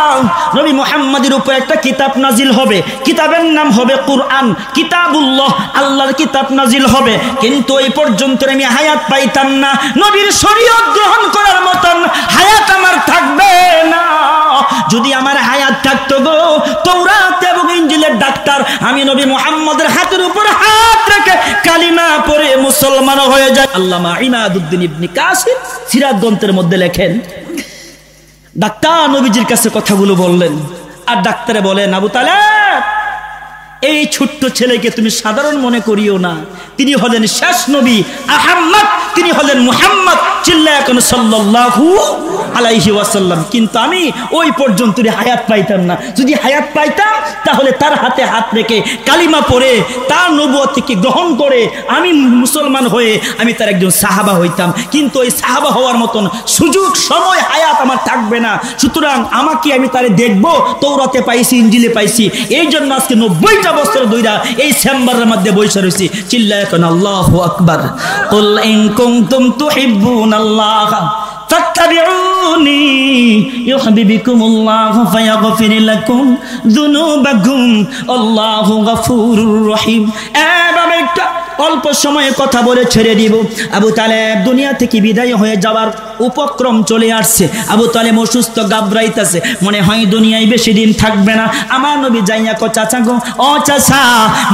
নবী মুহাম্মদের উপর একটা কিতাব নাজিল হবে, কিতাবের নাম হবে কুরআন, কিতাবুল্লাহ, আল্লাহর কিতাব নাজিল হবে। কিন্তু এই পর্যন্ত আমি হায়াত পাইতাম না, নবীর শরীয়ত গ্রহণ করার মতন হায়াত আমার থাকবে না। যদি আমার হায়াত থাকতো গো, তাওরাত এবং ইনজিলের ডাক্তার আমি নবী মুহাম্মদের হাতের উপর হাত রেখে কালিমা পড়ে মুসলমান হয়ে যায়। আল্লামা ইমাদউদ্দিন ইবনে কাসির সিরাত গ্রন্থের মধ্যে লেখেন, ডাক্তার নবীজির কাছে কথাগুলো বললেন, আর ডাক্তারে বলেন, আবু তালেব, এই ছোট্ট ছেলেকে তুমি সাধারণ মনে করিও না, তিনি হলেন শেষ নবী আহমদ, তিনি হলেন মুহাম্মদ, চিল্লায়া কোন সাল্লাল্লাহু আলাইহি ওয়াসাল্লাম। কিন্তু আমি ওই পর্যন্ত হায়াত পাইতাম না। যদি হায়াত পাইতাম তাহলে তার হাতে হাত রেখে কালিমা পড়ে তার নবুয়ত থেকে গ্রহণ করে আমি মুসলমান হয়ে আমি তার একজন সাহাবা হইতাম। কিন্তু ওই সাহাবা হওয়ার মতন সুযোগ সময় হায়াত আমার থাকবে না। সুতরাং আমাকে আমি তারে দেখবো, তৌরাতে পাইছি, ইনজিলে পাইছি, এই জন্য আজকে 90টা বছর ধইরা এই চেম্বারের মধ্যে বসে রয়েছি। চিল্লায়া কোন আল্লাহু আকবার। কুল ইন কুনতুম তুহিব্বুনাল্লাহ ফাত্তাবিউনি ইউহিব্বুকুমুল্লাহু ফায়াগফির লাকুম যুনুবাকুম আল্লাহু গফুরুর রহিম। এভাবে একটা অল্প সময়ে কথা বলে ছেড়ে দিব। আবু তালেব দুনিয়া থেকে বিদায় হয়ে যাওয়ার উপক্রম চলে আসছে। আবু তালেব অসুস্থ, গাবরাইতেছে, মনে হয় দুনিয়ায় বেশি দিন থাকবে না। আমার নবী যাইয়া কো, চাচা গো, ও চাচা,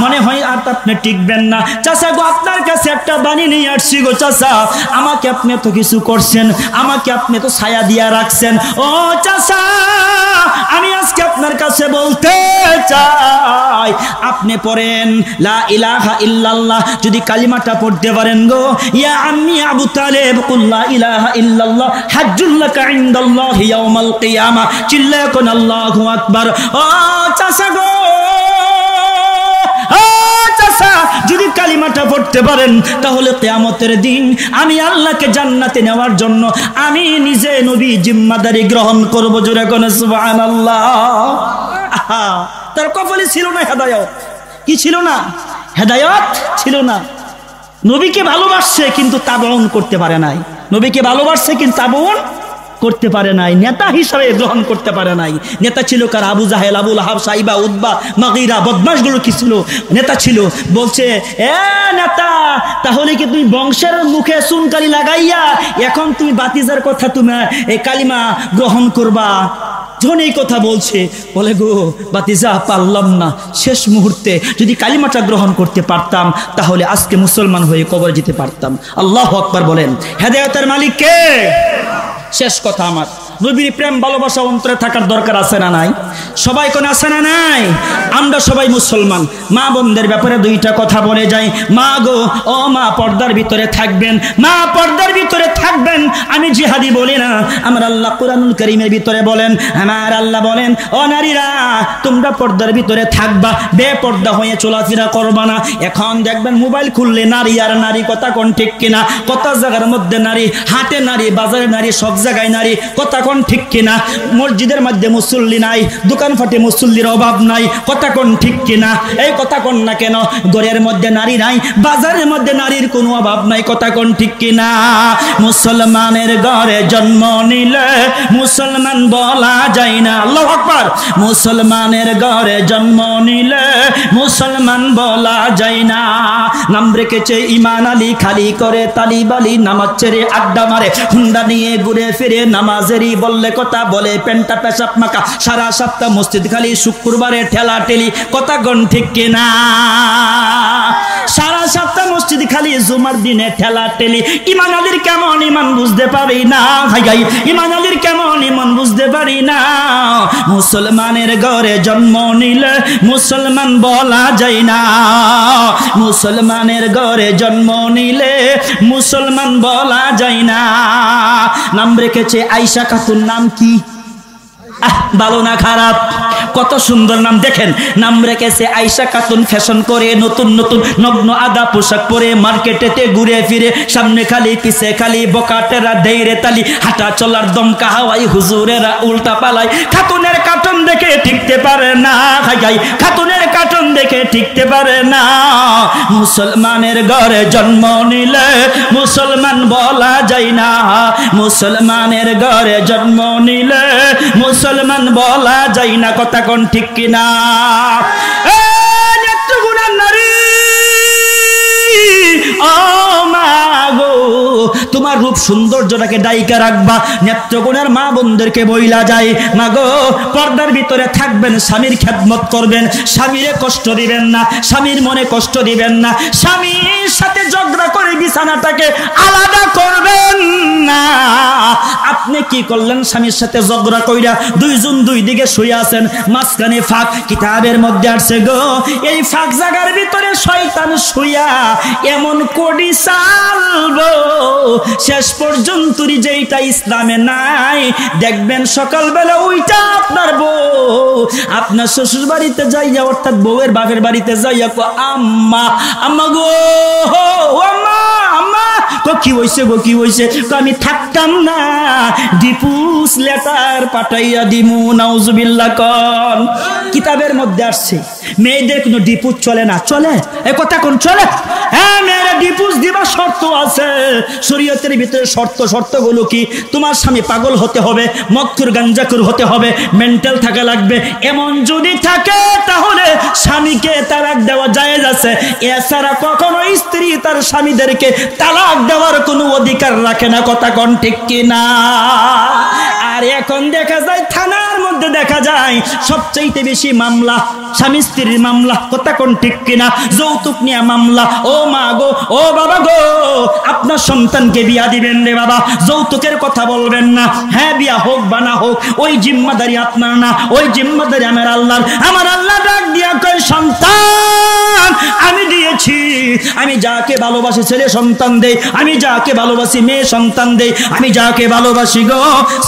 মনে হয় আর আপনি টিকবেন না। চাচা গো, আপনার কাছে একটা বাণী নিয়ে আসছি গো চাচা, আমাকে আপনি তো কিছু করছেন, আমাকে আপনি তো ছায়া দিয়া রাখছেন। ও চাচা, আমি আজকে আপনার কাছে বলতে চাই, আপনি পড়েন লা ইলাহা ইল্লাল্লাহ, যদি কালিমাটা পড়তে পারেন গো, ইয়া আম্মি আবু তালেব কুল লা ইলাহা ইল্লাল্লাহ হাজ্জুল লাকা ইনদাল্লাহি ইয়াউমাল কিয়ামা। চিল্লায়া কোন আল্লাহু আকবার। ও চাচা গো, ও চাচা, যদি কালিমাটা পড়তে পারেন তাহলে কিয়ামতের দিন আমি আল্লাহকে জান্নাতে নেওয়ার জন্য আমি নিজে নবী জিম্মাদারি গ্রহণ করব। জোরে কোন সুবহানাল্লাহ। আহা, তার কপালে ছিল না হেদায়েত। কি ছিল না? হেদায়েত ছিল না। নবীকে ভালোবাসছে কিন্তু তাবউন করতে পারে নাই। নবীকে ভালোবাসছে কিন্তু তাবউন করতে পারে নাই, নেতা হিসাবে গ্রহণ করতে পারে নাই। নেতা ছিল কার? আবু জাহেল, আবু লাহাব, সাইবা, উতবা, মাগীরা, বদমাশগুলো কি ছিল? নেতা ছিল। বলছে, এ নেতা, তাহলে কি তুমি বংশের মুখে চুনকালি লাগাইয়া এখন তুমি বাতিজার কথা তুমি এই কালিমা গ্রহণ করবা? যখন এই কথা বলছে, বলে গো বাতিজা, পারলাম না, শেষ মুহূর্তে যদি কালিমাটা গ্রহণ করতে পারতাম তাহলে আজকে মুসলমান হয়ে কবর যেতে পারতাম। আল্লাহু আকবার বলেন। হেদায়েতের মালিক কে? শেষ কথা, আমার নবীর প্রেম ভালোবাসা অন্তরে থাকার দরকার আছে না নাই? সবাই কোন আছে না নাই? আমরা সবাই মুসলমান। মা বোনদের ব্যাপারে দুইটা কথা বলে যাই। মা গো, ও মা, পর্দার ভিতরে থাকবেন, মা পর্দার ভিতরে থাকবেন। আমি জিহাদি বলি না, আমার আল্লাহ কুরআনুল কারীমের ভিতরে বলেন, আমার আল্লাহ বলেন, ও নারীরা, তোমরা পর্দার ভিতরে থাকবা, বেপর্দা হয়ে চলাফেরা করবা না। এখন দেখবেন মোবাইল খুললে নারী আর নারী, কথা কোন ঠিক কিনা? কত জায়গার মধ্যে নারী, হাটে নারী, বাজারে নারী, সব জায়গায় নারী, কথা কোন ঠিক কিনা? মসজিদের মধ্যে মুসল্লি নাই, দোকান ফাটে মুসল্লির অভাব নাই, কথা কোন ঠিক কিনা? এই কথা কোন না কেন? ঘরের মধ্যে নারী নাই, বাজারের মধ্যে নারীর কোনো অভাব নাই, কথা কোন ঠিক কিনা? মুসলমানের ঘরে জন্ম নিলে মুসলমান বলা যায় না। আল্লাহু আকবার। মুসলমানের ঘরে জন্ম নিলে মুসলমান বলা যায় না। নাম রেখেছে ইমান আলী, খালি করে তালিব আলী, নামাজ ছেড়ে আড্ডা মারে, হুন্ডা নিয়ে ঘুরে ফিরে নামাজেরই বললে কথা বলে, পেন্টা পেশাব মাখা, সারা সপ্তাহ মসজিদ খালি, শুক্রবারে ঠেলা ঠেলি, কথা কোন ঠিক কিনা? সারা সপ্তাহ মসজিদ খালি, জুমার দিনে ঠেলা ঠেলি। ইমান আলীর কেমন ইমান বুঝতে পারি না, হাই হাই, ইমান আলীর কেমন ইমান বুঝতে পারি না। মুসলমানের ঘরে জন্ম নিলে মুসলমান বলা যায় না, মুসলমানের ঘরে জন্ম নিলে মুসলমান বলা যায় না। নাম রেখেছে আয়েশা খাতুন। নাম কি? ভালো না খারাপ? কত সুন্দর নাম দেখেন, নাম রেখেছে আয়েশা খাতুন। ফ্যাশন করে নতুন নতুন নগ্ন আদা পোশাক পরে মার্কেটেতে ঘুরে ফিরে, সামনে খালি পিছে খালি, বকাটেরা দেইরে তালি, হাঁটা চলার দমকা হাওয়াই, হুজুরেরা উল্টা পালাই। খাতুনের কার্টুন দেখে টিকতে পারে না, খাতুনের কার্টুন দেখে টিকতে পারে না। মুসলমানের ঘরে জন্ম নিলে মুসলমান বলা যায় না, মুসলমানের ঘরে জন্ম নিলে মুসলমান বলা যায় না। কথা কোন ঠিক কিনা? নেত্রগুণার নারী, ও মা গো, তোমার রূপ সৌন্দর্যটাকে ডাইকা রাখবা। নেত্রগুণের মা বোনদেরকে বইলা যায়, মা গো পর্দার ভিতরে থাকবেন, স্বামীর খেদমত করবেন, স্বামীরে কষ্ট দিবেন না, স্বামীর মনে কষ্ট দিবেন না, স্বামীর সাথে ঝগড়া করে বিছানাটাকে আলাদা করবেন না। আপনি কি করলেন? স্বামীর সাথে ঝগড়া কইরা দুইজন দুই দিকে শুয়ে আছেন, মাঝখানে ফাঁক। কিতাবের মধ্যে আসছে গো, এই ফাঁক জায়গার ভিতরে শয়তান শুয়া এমন কোডি চালবো, শেষ পর্যন্ত যেইটা ইসলামে নাই, দেখবেন সকালবেলা ওইটা আপনার বউ আপনার শ্বশুর বাড়িতে যাইয়া, অর্থাৎ বউয়ের বাপের বাড়িতে যাইয়া আম্মা আম্মা গো, আম্মা আম্মা, কি হইছে গো, কি হইছে? আমি থাকতাম না, ডিপুস লেটার পাঠাইয়া দিমু। নাউজুবিল্লাহ কোন? কিতাবের মধ্যে আসছে মেয়েদের কোনো ডিপুস চলে না। চলে? এ কথা কোন চলে? হ্যাঁ, মেয়েরা ডিপুস দিবা শর্ত আছে শরীয়তের ভিতরে। শর্তগুলো কি? তোমার স্বামী পাগল হতে হবে, মক্কুর গাঞ্জাকুর হতে হবে, মেন্টাল থাকা লাগবে। এমন যদি থাকে তাহলে স্বামীকে তালাক দেওয়া জায়েজ আছে। এছাড়া কখনো স্ত্রী তার স্বামীদেরকে তালাক দেওয়ার কোনো অধিকার রাখে না। কথা কোন ঠিক কিনা? আর এখন দেখা যায় থানার মধ্যে দেখা যায় সবচাইতে বেশি মামলা স্বামী স্ত্রীর মামলা। কথা কোন ঠিক কিনা? যৌতুক নিয়ে মামলা। ও মা গো, ও বাবা গো, আপনার সন্তানকে বিয়া দিবেন রে বাবা, যৌতুকের কথা বলবেন না। হ্যাঁ, বিয়া হোক বা না হোক, ওই জিম্মাদারি আপনার না, ওই জিম্মাদারি আমার আল্লাহর। আমার আল্লাহ ডাক দিয়া কয়, সন্তান আমি দিয়েছি, আমি যাকে ভালোবাসি ছেলে সন্তান দেই, আমি যাকে ভালোবাসি মেয়ে সন্তান দেই, আমি যাকে ভালোবাসি গো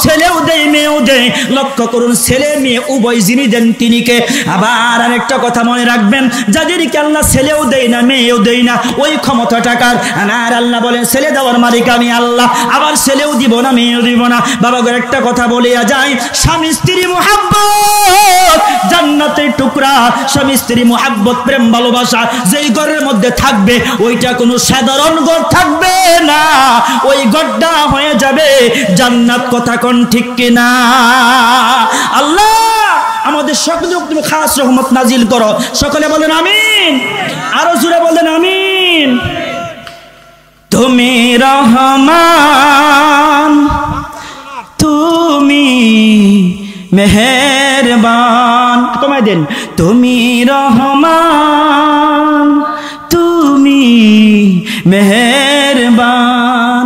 ছেলেও দেই মেয়েও দেই। লক্ষ্য করুন, ছেলে মেয়ে উভয় যিনি দেন তিনি কে? আবার আরেকটা কথা মনে রাখবেন, যাদেরকে আল্লাহ ছেলেও দেই না মেয়েও দেই না, ওই ক্ষমতা টাকার আমার আল্লাহ বলেন ছেলে দেওয়ার মালিক আমি আল্লাহ, আবার ছেলেও দিব না মেয়েও দিব না। বাবা গো একটা কথা বলিয়া যায়, স্বামী স্ত্রী মুহাব্বত জান্নাতের টুকরা। স্বামী স্ত্রী মুহাব্বত প্রেম ভালোবাসা যেই ঘরের মধ্যে থাকবে, ওইটা কোনো সাধারণ ঘর থাকবে না, ওই ঘরটা হয়ে যাবে জান্নাত। কথা কোন ঠিক কিনা? আল্লাহ আমাদের সকলের উপর তুমি খাস রহমত নাজিল করো। সকলে বলেন আমিন, আরো জোরে বলেন আমিন। তুমি রহমান, তুমি মেহেরবান, কমাই দেন। তুমি রহমান, তুমি মেহেরবান,